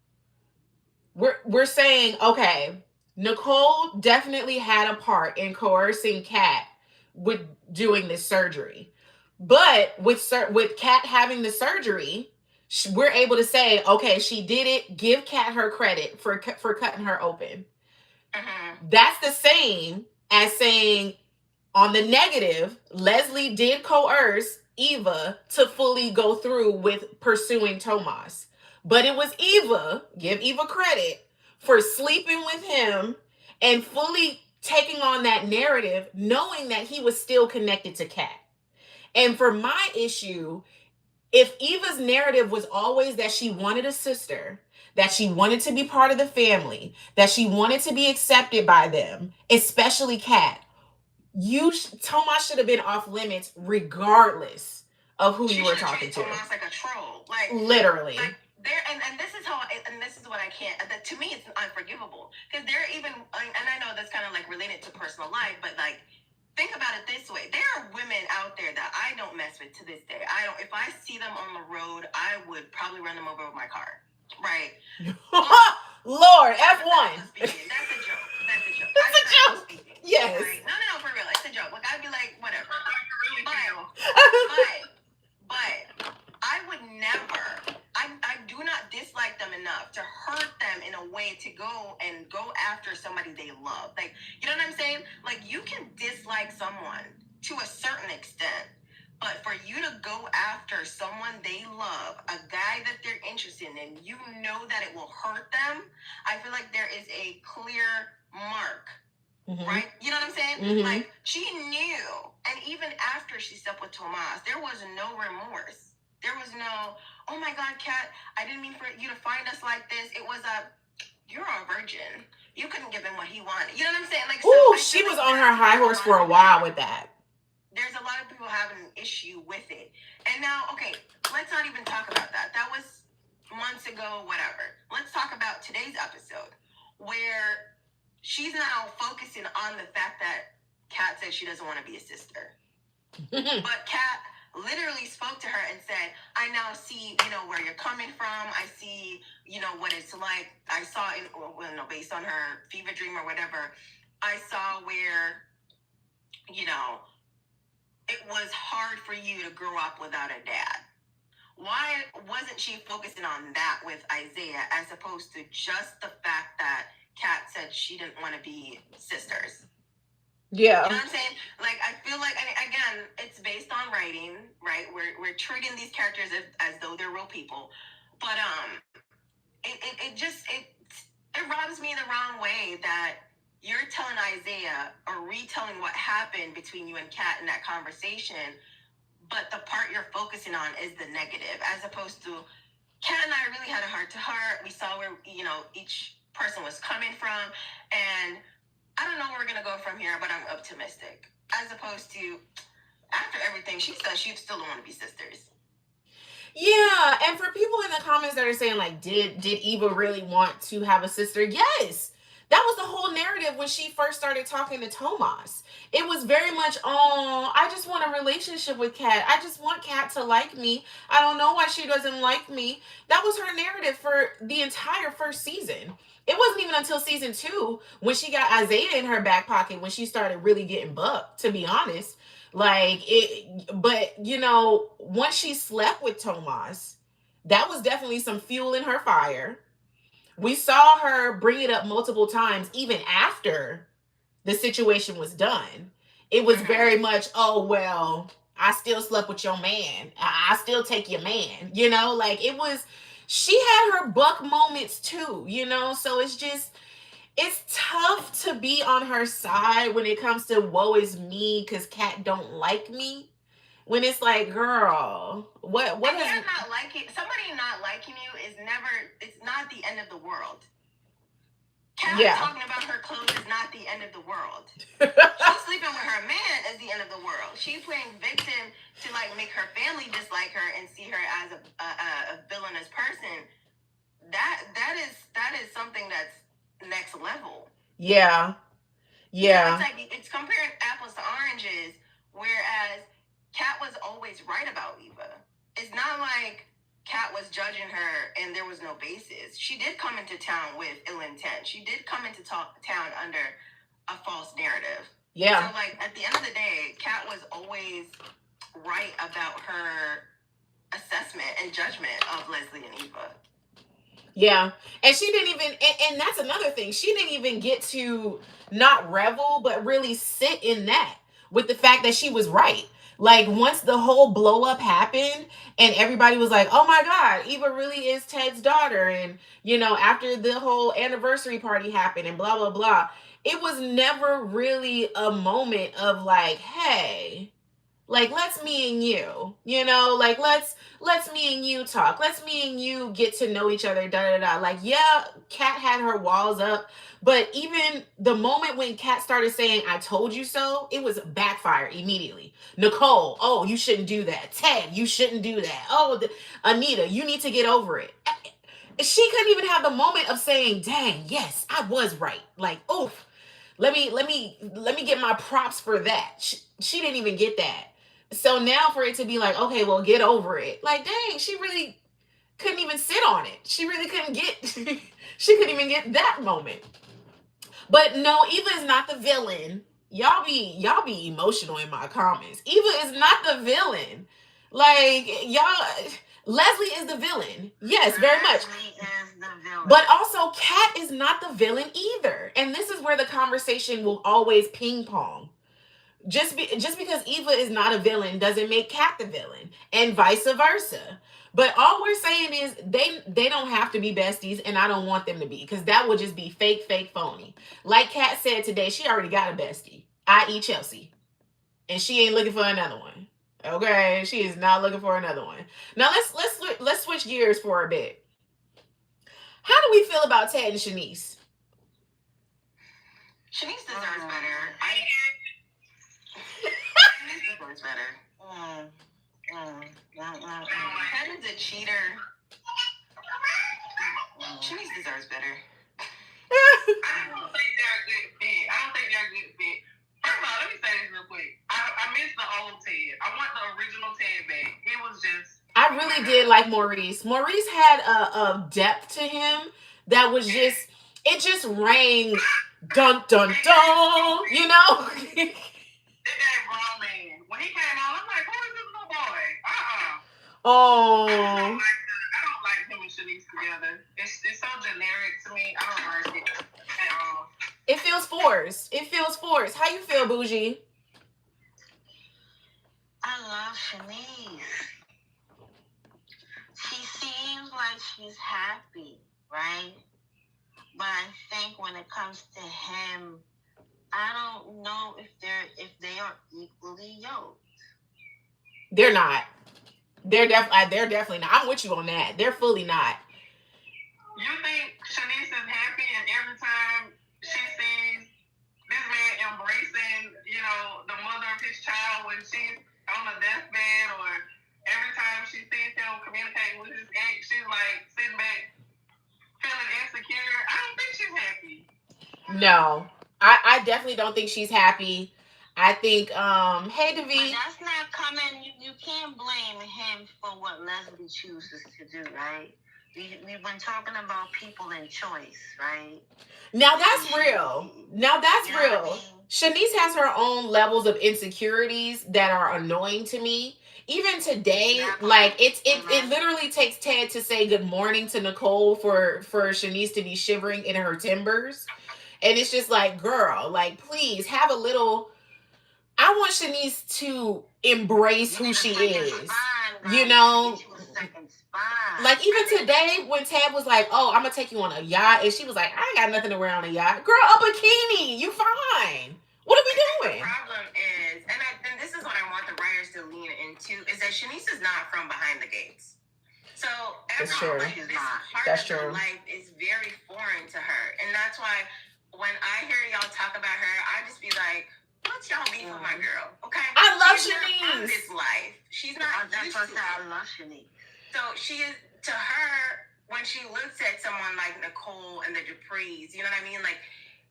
we're saying, okay, Nicole definitely had a part in coercing Cat with doing this surgery. But with Cat having the surgery, we're able to say, okay, she did it. Give Cat her credit for cutting her open. That's the same as saying, on the negative, Leslie did coerce Eva to fully go through with pursuing Tomas. But it was Eva, give Eva credit, for sleeping with him and fully taking on that narrative, knowing that he was still connected to Cat. And for my issue, if Eva's narrative was always that she wanted a sister, that she wanted to be part of the family, that she wanted to be accepted by them, especially Cat, Tomas should have been off limits regardless of who you were talking to. Tomas like a troll, like literally. Like and this is this is what I can't. To me, it's unforgivable because they're even, and I know that's kind of like related to personal life, but like think about it this way: there are women out there that I don't mess with to this day. I don't. If I see them on the road, I would probably run them over with my car. Right? Lord, F1. That's a joke. That's a joke. That's a joke. Yes. Right? No, for real. It's a joke. Like I'd be like, whatever. But I would never. I do not dislike them enough to hurt them in a way to go after somebody they love. Like, you know what I'm saying? Like, you can dislike someone to a certain extent, but for you to go after someone they love, a guy that they're interested in, and you know that it will hurt them, I feel like there is a clear mark. Right? You know what I'm saying? Like, she knew. And even after she slept with Tomas, there was no remorse. There was no, oh my God, Cat, I didn't mean for you to find us like this. It was you're a virgin. You couldn't give him what he wanted. You know what I'm saying? Like, ooh, she was on her high horse for a while with that. There's a lot of people having an issue with it. And now, okay, let's not even talk about that. That was months ago, whatever. Let's talk about today's episode, where she's now focusing on the fact that Cat says she doesn't want to be a sister. But Cat literally spoke to her and said, I now see, where you're coming from. I see, what it's like. I saw it, based on her fever dream or whatever, I saw where, it was hard for you to grow up without a dad. Why wasn't she focusing on that with Isaiah as opposed to just the fact that Kat said she didn't want to be sisters? Yeah. You know what I'm saying? Like, I feel like, again, it's based on writing, right? We're treating these characters as though they're real people. But it rubs me the wrong way that you're telling Isaiah or retelling what happened between you and Kat in that conversation, but the part you're focusing on is the negative, as opposed to Kat and I really had a heart-to-heart. We saw where, each person was coming from, and I don't know where we're going to go from here, but I'm optimistic. As opposed to, after everything she said, she still don't want to be sisters. Yeah, and for people in the comments that are saying, like, did Eva really want to have a sister? Yes. That was the whole narrative when she first started talking to Tomas. It was very much, oh, I just want a relationship with Cat. I just want Cat to like me. I don't know why she doesn't like me. That was her narrative for the entire first season. It wasn't even until season 2 when she got Isaiah in her back pocket when she started really getting bucked, to be honest. Like it, but once she slept with Tomas, that was definitely some fuel in her fire. We saw her bring it up multiple times, even after the situation was done. It was very much, oh, well, I still slept with your man. I still take your man. Like it was, she had her buck moments too, So it's tough to be on her side when it comes to woe is me because Cat don't like me. When it's like, girl, what and has not liking somebody not liking you is never, it's not the end of the world. Cat talking about her clothes is not the end of the world. She's sleeping with her man is the end of the world. She's playing victim to like make her family dislike her and see her as a villainous person. That is something that's next level. Yeah. So it's like it's comparing apples to oranges, whereas Cat was always right about Eva. It's not like Cat was judging her and there was no basis. She did come into town with ill intent. She did come into town under a false narrative. Yeah. So like at the end of the day, Cat was always right about her assessment and judgment of Leslie and Eva. Yeah. And she didn't even, and that's another thing. She didn't even get to not revel, but really sit in that with the fact that she was right. Like once the whole blow up happened and everybody was like, oh my God, Eva really is Ted's daughter. And, after the whole anniversary party happened and blah, blah, blah, it was never really a moment of like, hey, like let's me and like let's me and you talk, let's me and you get to know each other, da da da. Like, yeah, Kat had her walls up, but even the moment when Kat started saying I told you so, it was backfire immediately. Nicole, oh, you shouldn't do that. Ted, you shouldn't do that. Oh, Anita, you need to get over it. She couldn't even have the moment of saying, dang, yes, I was right. Like, oh, let me get my props for that. She didn't even get that. So now for it to be like, okay, well, get over it. Like, dang, she really couldn't even sit on it. She really couldn't get she couldn't even get that moment. But no, Eva is not the villain. Y'all be emotional in my comments. Eva is not the villain. Like, y'all, Leslie is the villain. Yes, very much. But also, Kat is not the villain either. And this is where the conversation will always ping pong. Just because Eva is not a villain doesn't make Kat the villain, and vice versa. But all we're saying is they don't have to be besties, and I don't want them to be, because that would just be fake, phony. Like Kat said today, she already got a bestie, i.e. Chelsea, and she ain't looking for another one. Okay, she is not looking for another one. Now let's switch gears for a bit. How do we feel about Ted and Chenise? Chenise deserves better. Chenise deserves better. Ted is a cheater. Chenise deserves better. I don't think they're a good fit. First of all, let me say this real quick. I miss the old Ted. I want the original Ted back. It was just. I really did like Maurice. Maurice had a depth to him that was just, it just rang dun dun dun, you know? That grown man. When he came on, I'm like, who is this little boy? Oh. I don't like him and Chenise together. It's so generic to me. I don't like it at all. It feels forced. How you feel, Bougie? I love Chenise. She seems like she's happy, right? But I think when it comes to him, I don't know if they are equally yoked. They're not. They're definitely not. I'm with you on that. They're fully not. You think Chenise is happy, and every time she sees this man embracing, the mother of his child when she's on a deathbed, or every time she sees him communicating with his ex, she's like sitting back feeling insecure? I don't think she's happy. No, I definitely don't think she's happy. I think, hey, But Devi. that's not coming. You can't blame him for what Leslie chooses to do, right? We've been talking about people in choice, right? Now that's real. Now that's You know what I real. mean? Shanice has her own levels of insecurities that are annoying to me. Even today, Exactly. like it literally takes Ted to say good morning to Nicole for Shanice to be shivering in her timbers. And it's just like, girl, like please have a little. I want Shanice to embrace who she is. You know, like even today when Tab was like, "Oh, I'm gonna take you on a yacht," and she was like, "I ain't got nothing to wear on a yacht, girl. A bikini, you fine. What are we doing?" The problem is, and this is what I want the writers to lean into, is that Chenise is not from behind the gates. So That's true. like, this part That's of true. her life is very foreign to her, and that's why when I hear y'all talk about her, I just be like, "What's y'all beef with my girl?" Okay, I love she's not from Shanice. this life. She's not That's used what to I it. love Chenise. So she is to her when she looks at someone like Nicole and the Duprees. You know what I mean? Like,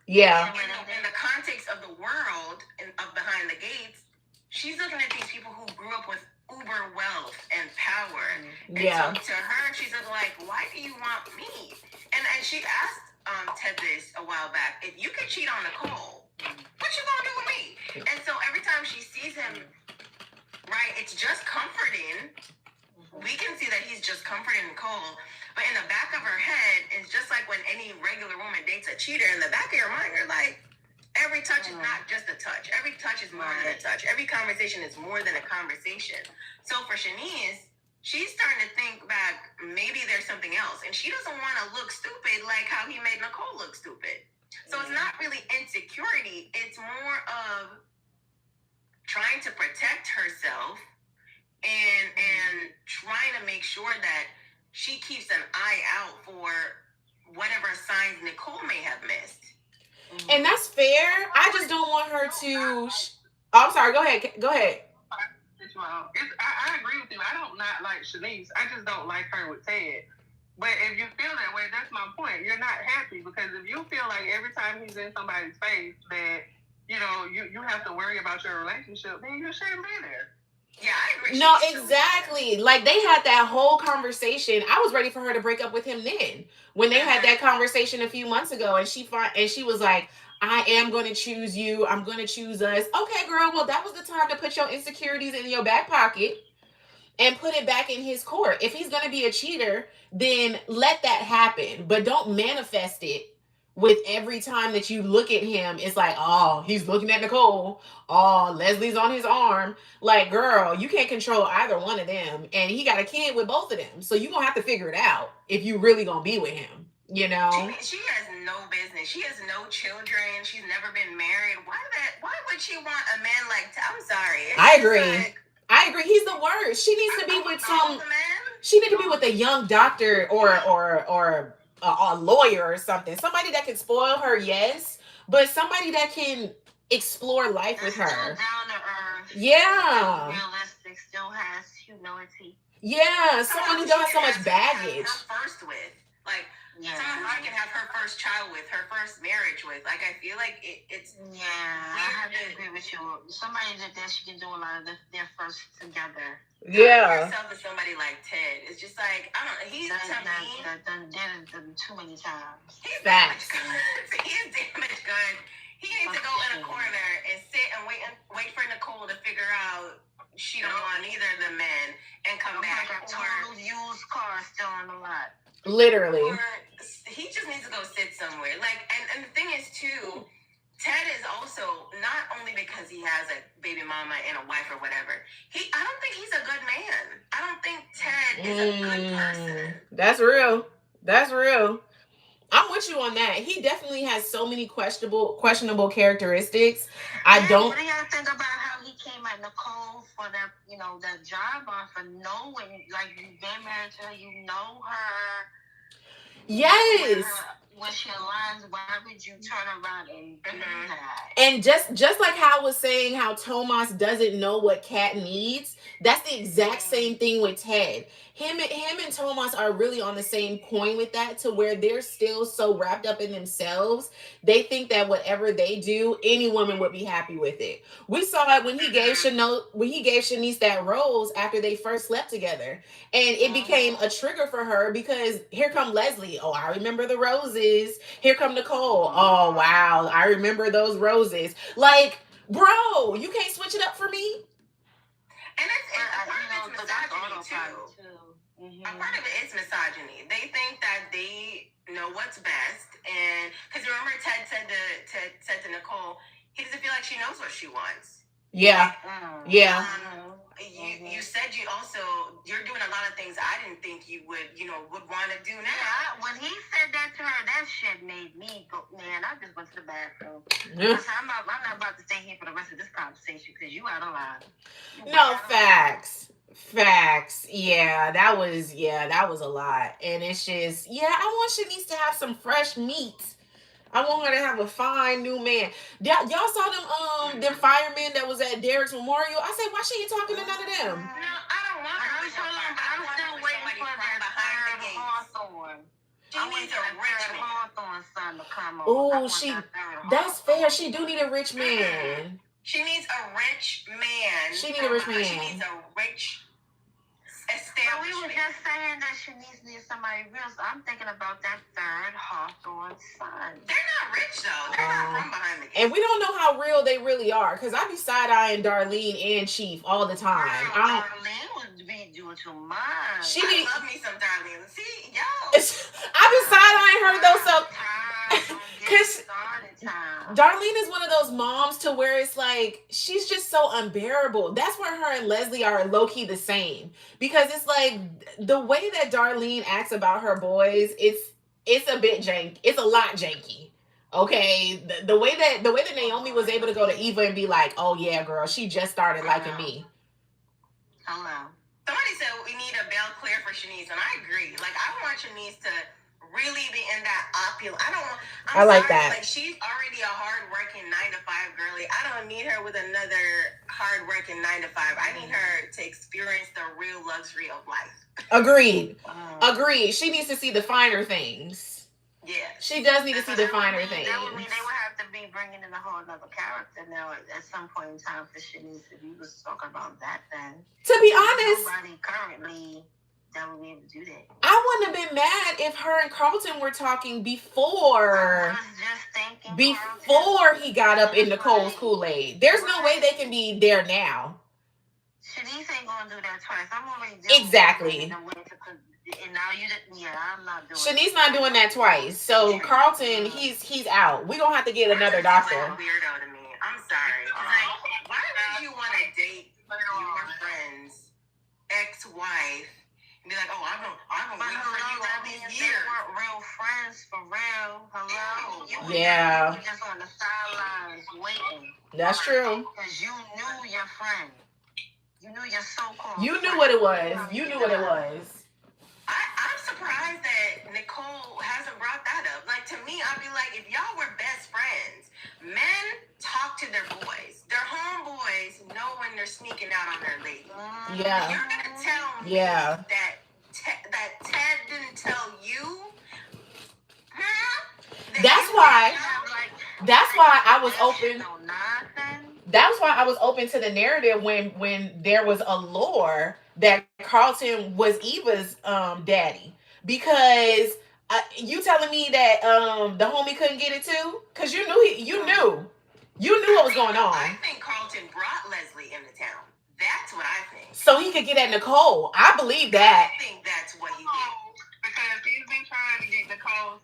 Yeah. in the context of the world and of behind the gates, she's looking at these people who grew up with uber wealth and power. And Yeah. so to her, she's like, "Why do you want me?" And she asked Ted this a while back. If you could cheat on Nicole, what you gonna do with me? And so every time she sees him, right, it's just comforting. We can see that he's just comforting Nicole, but in the back of her head, it's just like when any regular woman dates a cheater. In the back of your mind, you're like, every touch is not just a touch. Every touch is more than a touch. Every conversation is more than a conversation. So for Chenise, she's starting to think back, maybe there's something else. And she doesn't want to look stupid like how he made Nicole look stupid. So it's not really insecurity. It's more of trying to protect herself and trying to make sure that she keeps an eye out for whatever signs Nicole may have missed. And that's fair. I just don't want her to. I'm sorry. Go ahead. Go ahead. I agree with you. I don't not like Shanice. I just don't like her with Ted. But if you feel that way, that's my point. You're not happy because if you feel like every time he's in somebody's face that you have to worry about your relationship, then you shouldn't be there. Yeah, I agree. No, exactly. Like they had that whole conversation. I was ready for her to break up with him then. When they had that conversation a few months ago, and she was like, "I am going to choose you. I'm going to choose us." Okay, girl. Well, that was the time to put your insecurities in your back pocket and put it back in his court. If he's going to be a cheater, then let that happen, but don't manifest it with every time that you look at him. It's like, oh, he's looking at Nicole. Oh, Leslie's on his arm. Like, girl, you can't control either one of them, and he got a kid with both of them. So you gonna have to figure it out if you really gonna be with him. You know, she has no business. She has no children. She's never been married. Why would she want a man like? I'm sorry. I agree. I agree. He's the worst. She needs to be with some. She needs to be with a young doctor or a lawyer or something. Somebody that can spoil her, yes, but somebody that can explore life with her. Down to earth. Yeah. Realistic, still has humility. Yeah, someone who don't have so much baggage. First with someone who can have her first child with, her first marriage with. Like I feel like it's. Yeah, I have to agree with you. Somebody that she can do a lot of their first together. Yeah. Yourself to somebody like Ted. It's just like I don't know. He's done too many times. He's damaged goods. He's damaged goods. He needs to go in a corner and sit and wait for Nicole to figure out she don't want neither of the men and come back. Like a total used car still on the lot. Literally. Or he just needs to go sit somewhere. Like, and the thing is too, Ted is also not only because he has a baby mama and a wife or whatever. I don't think he's a good man. I don't think Ted is a good person. That's real. That's real. I'm with you on that. He definitely has so many questionable characteristics. What do y'all think about how he came at Nicole for that, that job offer, knowing, like, you've been married to her, you know her. Yes. what's your lines? Why would you turn around and do that? And just like how I was saying how Tomas doesn't know what Cat needs, that's the exact same thing with Ted. Him and Tomas are really on the same coin with that, to where they're still so wrapped up in themselves. They think that whatever they do, any woman would be happy with it. We saw it when he gave Chenise that rose after they first slept together. And it became a trigger for her, because here come Leslie. Oh, I remember the roses. Here come Nicole. Oh, wow. I remember those roses. Like, bro, you can't switch it up for me? And a part of it's misogyny too. A part of it is misogyny. They think that they know what's best, and because remember, Ted said to Nicole, he doesn't feel like she knows what she wants. Yeah. Yeah. You said you're doing a lot of things I didn't think you would want to do now. Yeah, when he said that to her, that shit made me go, man, I just went to the bathroom. Yeah. I'm not about to stay here for the rest of this conversation because you out of line. No, facts. Facts. Yeah, that was a lot. And it's just, I want Chenise to have some fresh meat. I want her to have a fine new man. Y'all saw them firemen that was at Derek's memorial. I said, why she ain't talking to none of them? No, I don't want her. I'm still waiting for that third Hawthorne. She needs a rich Hawthorne son to come on. Oh, that's fair. She do need a rich man. She needs a rich man. She needs a rich man. She needs a rich establishment. But we were just saying that Chenise needs somebody real. So I'm thinking about that third Hawthorne son. They're not rich though. They're not from behind the gate. And we don't know how real they really are, because I be side-eyeing Darlene and Chief all the time. Darlene would be doing too much. I love me some Darlene. See, yo. I be side-eyeing her though, so because Darlene is one of those moms to where it's like she's just so unbearable. That's where her and Leslie are low-key the same, because it's like the way that Darlene acts about her boys, it's a bit janky. It's a lot janky. Okay, the way that Naomi was able to go to Eva and be like, oh yeah, girl, she just started liking me. Hello. Somebody said we need a bell clear for Chenise, and I agree. Like, I want Chenise to really be in that opulent. I like that. Like, she's already a hard-working 9-to-5 girly. I don't need her with another hard-working 9-to-5. I need her to experience the real luxury of life. Agreed. Agreed. She needs to see the finer things. Yeah. She does need to see the finer things. That would mean they would have to be bringing in a whole other character now at some point in time for Chenise. If you was talking about that, then to be honest, nobody currently that would be able to do that. I wouldn't have been mad if her and Carlton were talking before he got up in Nicole's Kool-Aid. There's no way they can be there now. Chenise ain't gonna do that twice. I'm already doing exactly. And now I'm not doing. Shanice's not doing that twice. So Carlton, he's out. We gonna have to get another doctor. That's weirdo to me. I'm sorry. Like, why would you want to date your friend's ex-wife and be like, oh, I'm gonna wait for you all these years? They weren't real friends for real. Hello. Yeah. You just on the sidelines waiting. That's true. Because you knew your friend. You knew your so-called. You knew what it was. You knew what it was. I'm surprised that Nicole hasn't brought that up. Like, to me, I'd be like, if y'all were best friends, men talk to their boys. Their homeboys know when they're sneaking out on their lady. Yeah. You're going to tell me that Ted didn't tell you? That's why I was open. That's why I was open to the narrative when there was a lore that Carlton was Eva's daddy, because you telling me that the homie couldn't get it too, because you knew what was going on. I think Carlton brought Leslie into town. That's what I think. So he could get at Nicole. I believe that. I think that's what he did. Because he's been trying to get Nicole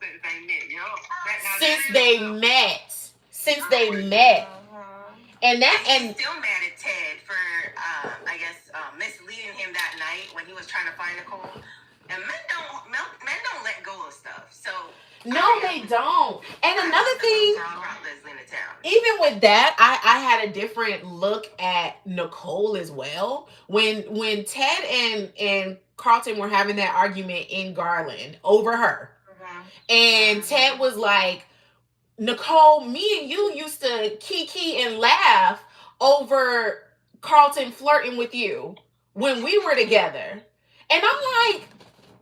Since they met. And he's still mad at Ted for, I guess, misleading him that night when he was trying to find Nicole. And men don't let go of stuff. So no, they don't. And another thing, even with that, I had a different look at Nicole as well. When Ted and Carlton were having that argument in Garland over her. And Ted was like, Nicole, me and you used to kiki and laugh over Carlton flirting with you when we were together. And I'm like,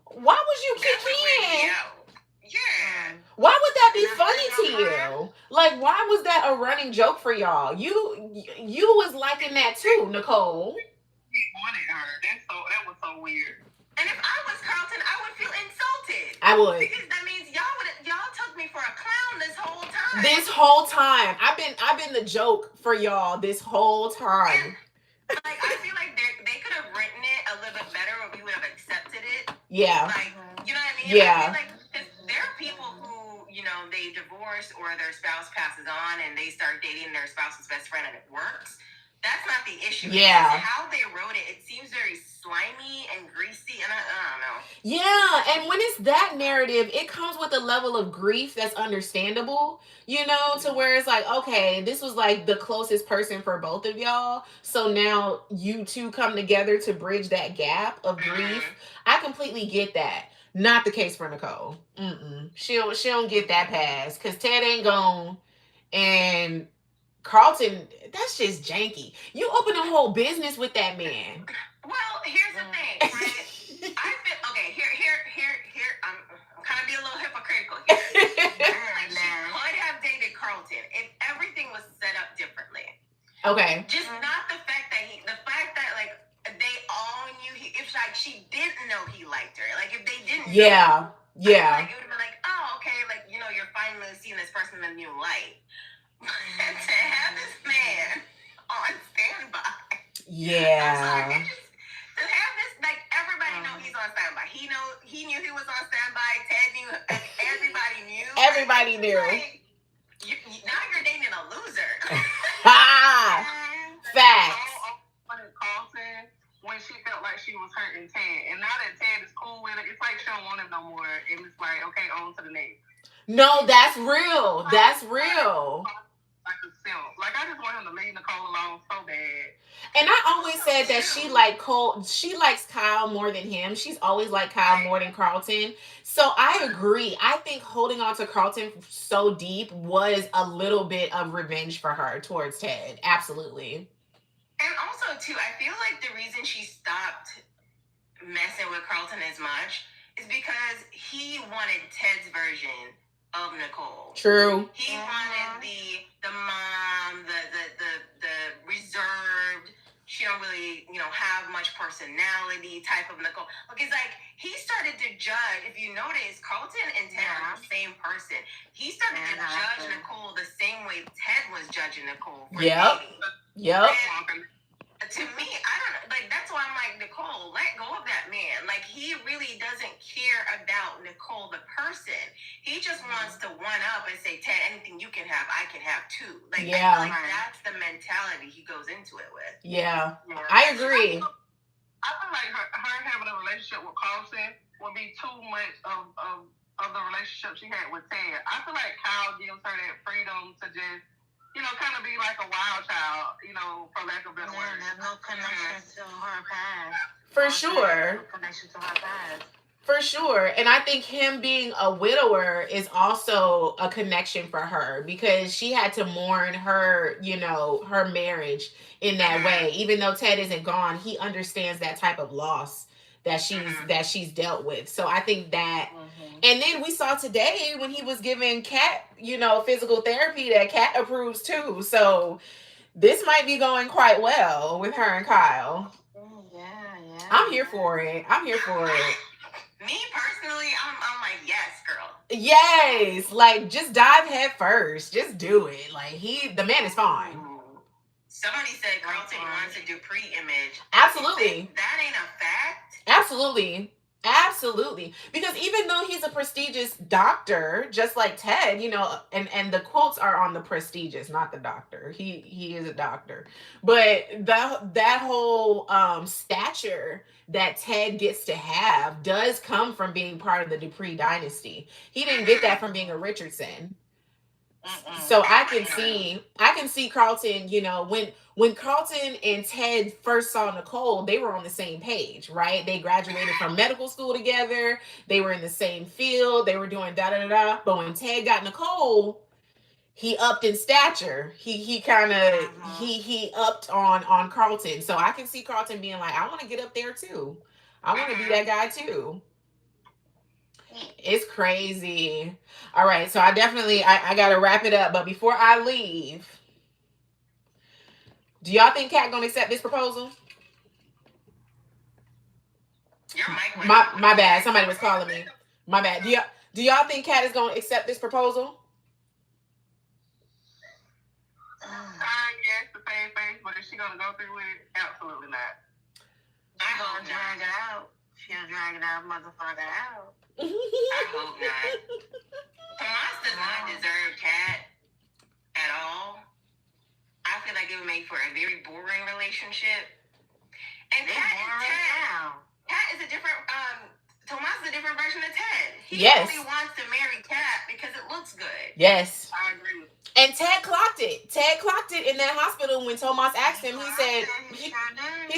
why was you kikiing? Yeah. Why would that be funny to you? Like, why was that a running joke for y'all? You was liking that too, Nicole. He wanted her. That was so weird. And if I was Carlton, I would feel insulted. I would. Because that means y'all took me for a clown this whole time. This whole time. I've been the joke for y'all this whole time. And, like, I feel like they could have written it a little bit better or we would have accepted it. Yeah. Like, you know what I mean? Yeah. I feel like there are people who, they divorce or their spouse passes on and they start dating their spouse's best friend and it works. That's not the issue. Yeah. It's how they wrote it. It seems very slimy and greasy, and I don't know. Yeah, and when it's that narrative, it comes with a level of grief that's understandable, to where it's like, okay, this was like the closest person for both of y'all. So now you two come together to bridge that gap of grief. I completely get that. Not the case for Nicole. She don't get that pass because Ted ain't gone, and Carlton, that's just janky. You open a whole business with that man. Well, here's the thing, right? I feel okay. Here. I'm kind of being a little hypocritical here. She could have dated Carlton if everything was set up differently. Okay. Just not the fact that like they all knew if like she didn't know he liked her. Like if they didn't. Yeah. Yeah. Like, it would have been like, oh, okay, like you're finally seeing this person in a new light. And to have this man on standby. Yeah. I'm sorry, to have this, like, everybody know he's on standby. He knew he was on standby. Ted knew. Everybody knew. Everybody knew. Like, now you're dating a loser. Facts. Carlton, when she felt like she was hurting Ted, and now that Ted is cool with it, it's like she don't want him no more, and it's like, okay, on to the next. No, that's real. That's real. Like I just want him to leave Nicole alone so bad. And I always said that she likes Kyle more than him. She's always liked Kyle more than Carlton. So I agree. I think holding on to Carlton so deep was a little bit of revenge for her towards Ted. Absolutely. And also too, I feel like the reason she stopped messing with Carlton as much is because he wanted Ted's version of Nicole. True. He wanted the mom, the reserved, she don't really, have much personality type of Nicole. Like it's like he started to judge. If you notice, Carlton and Ted are the same person. He started to judge Nicole the same way Ted was judging Nicole for dating. Yep. And to me, I don't know. Like that's why I'm like, Nicole, let go of that man. Like he really doesn't care about Nicole the person. He just wants to one up and say, Ted, anything you can have, I can have too. Like I feel like that's the mentality he goes into it with. Yeah. I agree. I feel like her having a relationship with Carlton would be too much of the relationship she had with Ted. I feel like Kyle gives her that freedom to just kind of be like a wild child, for lack of a better word. There's no connection to her past. For sure. No connection to her past. For sure. And I think him being a widower is also a connection for her because she had to mourn her, her marriage in that way. Even though Ted isn't gone, he understands that type of loss that she's dealt with. So I think that and then we saw today when he was giving Cat, physical therapy that Cat approves too. So this might be going quite well with her and Kyle. Yeah. I'm here for it. Me personally, I'm like, yes, girl. Yes, like just dive head first. Just do it. Like the man is fine. Somebody said Carlton wants a Dupree image. Absolutely. That ain't a fact. Absolutely. Because even though he's a prestigious doctor, just like Ted, and the quotes are on the prestigious, not the doctor. He is a doctor. But that whole stature that Ted gets to have does come from being part of the Dupree dynasty. He didn't get that from being a Richardson. So Mm-mm. I can see Carlton, when Carlton and Ted first saw Nicole, they were on the same page, right? They graduated from medical school together, they were in the same field, they were doing da da da da. But when Ted got Nicole, he upped in stature. He kind of he upped on Carlton. So I can see Carlton being like, I want to get up there too. I want to be that guy too. It's crazy. All right, so I gotta wrap it up. But before I leave, do y'all think Cat gonna accept this proposal? Your mic went My out. What my did you bad. say? Somebody was calling me. My bad. Do y'all think Cat is gonna accept this proposal? Yes, the same face, but is she gonna go through with it? Absolutely not. She gonna drag it out. She'll drag it out, motherfucker out. I hope not. Tomas does not deserve Cat at all. I feel like it would make for a very boring relationship. And Cat is a different. Tomas is a different version of Ted. He only wants to marry Cat because it looks good. Yes. I agree with you. And Ted clocked it. Ted clocked it in that hospital when Tomas asked him. He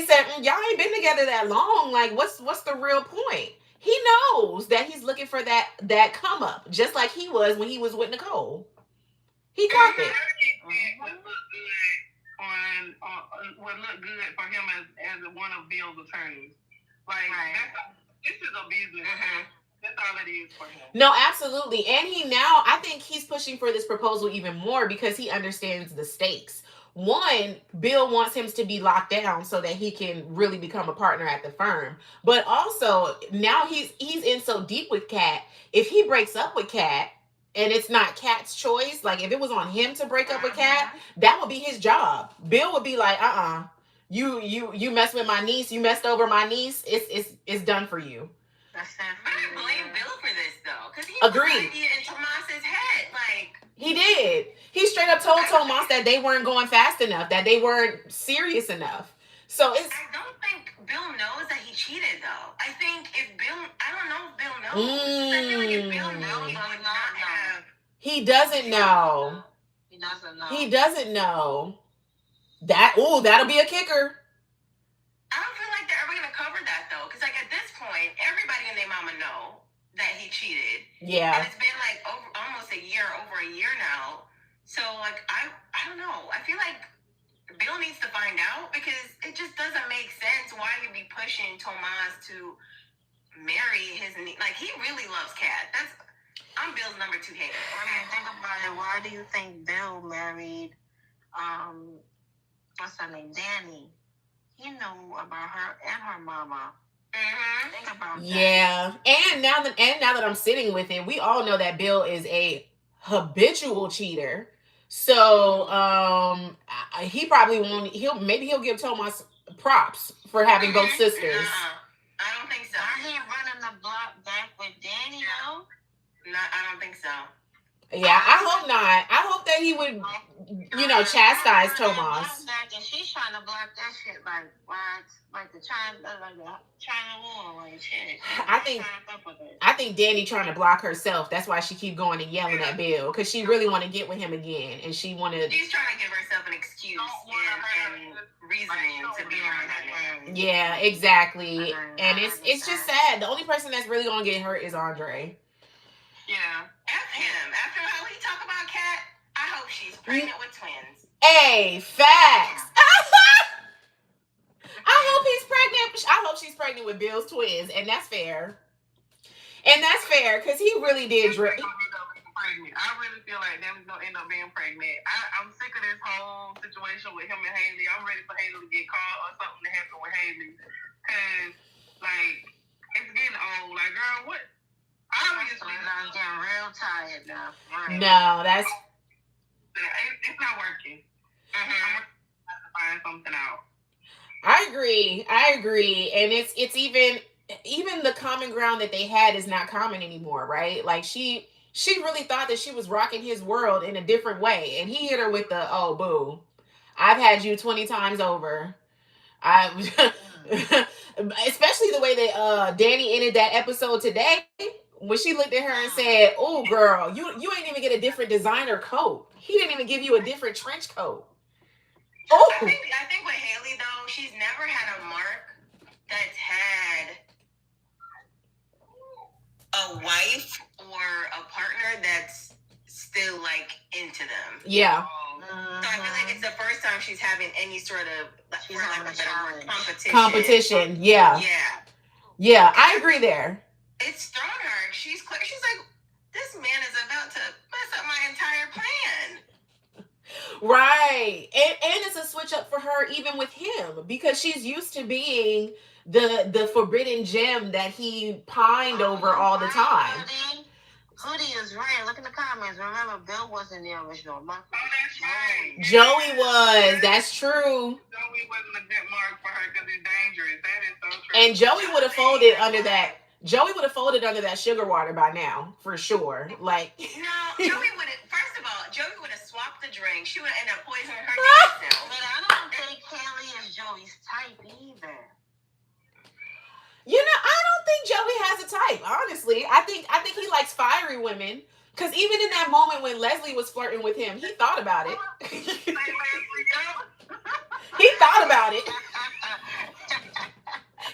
said, y'all ain't been together that long. Like, what's the real point? He knows that he's looking for that come up, just like he was when he was with Nicole. He clocked it. Would look good for him as one of Bill's attorneys. Like, this is a business. That's all it is for him. No, absolutely. And I think he's pushing for this proposal even more because he understands the stakes. One, Bill wants him to be locked down so that he can really become a partner at the firm. But also, now he's in so deep with Cat. If he breaks up with Cat and it's not Cat's choice, like if it was on him to break up with Cat, that would be his job. Bill would be like, you messed with my niece, you messed over my niece, it's done for you. But I blame Bill for this though, because he agreed put the idea in Tomas's head. Like he did. He straight up told Tomas that they weren't going fast enough, that they weren't serious enough. So I don't think Bill knows that he cheated though. I think if Bill, I don't know if Bill knows. I feel like if Bill knows, he would not have. He doesn't know. He doesn't know. That'll be a kicker. I don't feel like they're ever gonna cover that though, because like at this point, everybody and their mama know that he cheated. Yeah. And it's been like almost a year, over a year now. So like I don't know. I feel like Bill needs to find out because it just doesn't make sense why he'd be pushing Tomas to marry his niece. Like he really loves Cat. I'm Bill's number 2 hater. I mean, think about it. Why do you think Bill married what's her name? Danny. He knew about her and her mama. Think about that. Yeah, and now that I'm sitting with him, we all know that Bill is a habitual cheater. So he probably won't. He'll give Tomas props for having both sisters. I don't think so. Are he running the block back with Danny though? No, I don't think so. Yeah, I hope not. I hope that he would, chastise Tomas. And she's trying to block that shit like what? Like the China wall, like shit. I think Danny trying to block herself. That's why she keep going and yelling at Bill because she really want to get with him again, and she's trying to give herself an excuse and reasoning to be around that man. Yeah, exactly. And it's just sad. The only person that's really gonna get hurt is Andre. Yeah. F him. After how he talk about Cat, I hope she's pregnant with twins. Hey, facts. I hope he's pregnant. I hope she's pregnant with Bill's twins, and that's fair. Because he really did. I really feel like Danny's gonna end up being pregnant. I'm sick of this whole situation with him and Haley. I'm ready for Haley to get caught or something to happen with Haley. Cause like it's getting old. Like, girl, what? I'm getting real tired now. No, it's not working. I'm gonna have to find something out. I agree, and it's even the common ground that they had is not common anymore, right? Like she really thought that she was rocking his world in a different way, and he hit her with the "oh boo, I've had you 20 times over." Especially the way that Danny ended that episode today when she looked at her and said, "Oh, girl, you ain't even get a different designer coat. He didn't even give you a different trench coat." Oh, I think with Haley though, she's never had a mark that's had a wife or a partner that's still like into them. Yeah. So I feel like it's the first time she's having any sort of, for lack of a better word, competition. Yeah. Yeah, I agree there. It's thrown her. She's like, this man is about to mess up my entire plan. Right. And it's a switch up for her even with him, because she's used to being the forbidden gem that he pined over all the time. Hoodie is right. Look in the comments. Remember, Bill wasn't the original mark. Oh, that's right. Joey was. That's true. Joey wasn't a good mark for her because he's dangerous. That is so true. And Joey would have folded under that. Joey would have folded under that sugar water by now, for sure. Like, no, Joey would have. First of all, Joey would have swapped the drink. She would have ended up poisoning her herself. But I don't think Haley is Joey's type either. You know, I don't think Joey has a type, honestly. I think he likes fiery women. Because even in that moment when Leslie was flirting with him, he thought about it. He thought about it.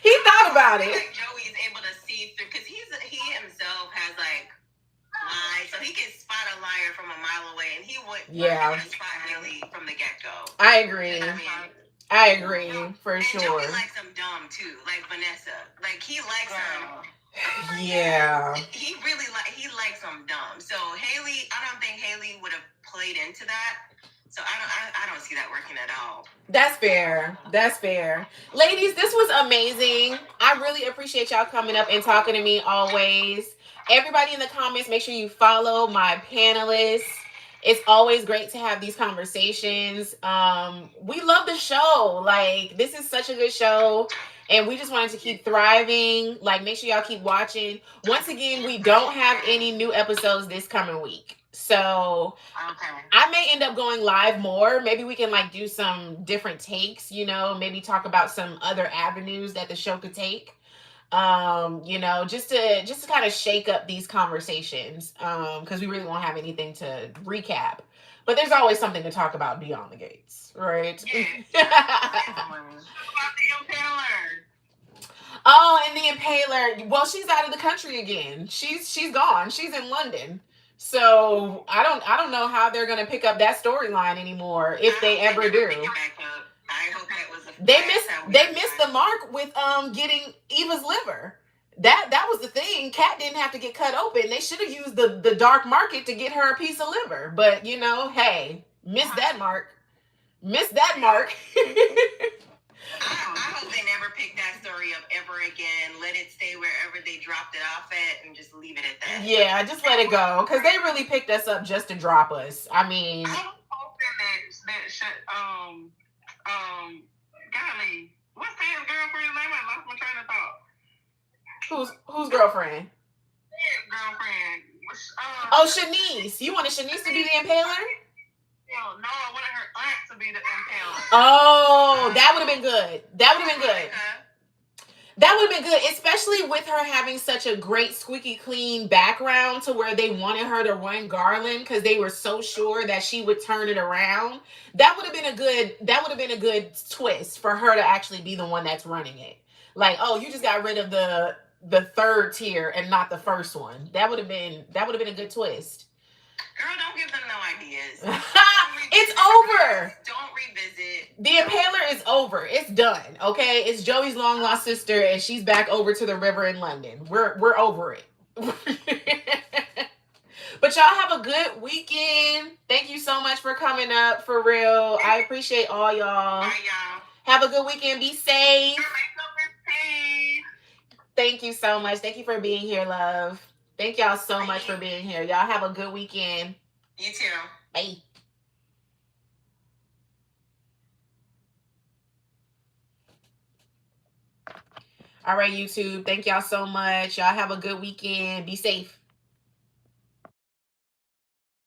He thought about it. Like Joey is able to see through, because he himself has like lies, so he can spot a liar from a mile away, and he would spot Haley from the get-go. I agree. I agree, for sure. And Joey likes him dumb too, like Vanessa. Like he likes him. Yeah. He really he likes him dumb. So Haley, I don't think Haley would have played into that. So I don't see that working at all. That's fair. That's fair. Ladies, this was amazing. I really appreciate y'all coming up and talking to me always. Everybody in the comments, make sure you follow my panelists. It's always great to have these conversations. We love the show. Like, this is such a good show. And we just wanted to keep thriving. Like, make sure y'all keep watching. Once again, we don't have any new episodes this coming week. So I may end up going live more. Maybe we can like do some different takes, you know, maybe talk about some other avenues that the show could take. You know, just to kind of shake up these conversations. Because we really won't have anything to recap. But there's always something to talk about beyond the gates, right? Oh, and the Impaler. Well, she's out of the country again. She's gone. She's in London. So I don't know how they're gonna pick up that storyline anymore if they ever do. I hope that was they missed the mark with getting Eva's liver. That was the thing. Cat didn't have to get cut open. They should have used the dark market to get her a piece of liver. But you know, hey, missed that mark. Missed that mark. I hope they never pick that story up ever again. Let it stay wherever they dropped it off at and just leave it at that. Yeah, just let it go. Because they really picked us up just to drop us. I mean, I was hoping golly, what's Sam's girlfriend's name? I lost my train of thought. Whose girlfriend? Sam's girlfriend. Oh, Chenise. You wanted Chenise to be the Impaler? No, I wanted her aunt to be the Impaler. Oh, that would have been good. That would have been good. That would have been good, especially with her having such a great squeaky clean background to where they wanted her to run Garland because they were so sure that she would turn it around. That would have been a good twist for her to actually be the one that's running it. Like, oh, you just got rid of the third tier and not the first one. That would have been a good twist. Girl, don't give them no ideas. It's over. Don't revisit. The Impaler is over. It's done. Okay, it's Joey's long lost sister, and she's back over to the river in London. We're over it. But y'all have a good weekend. Thank you so much for coming up. For real, I appreciate all y'all. Bye, y'all. Have a good weekend. Be safe. Thank you so much. Thank you for being here, love. Thank y'all so much for being here. Y'all have a good weekend. You too. Bye. All right, YouTube. Thank y'all so much. Y'all have a good weekend. Be safe.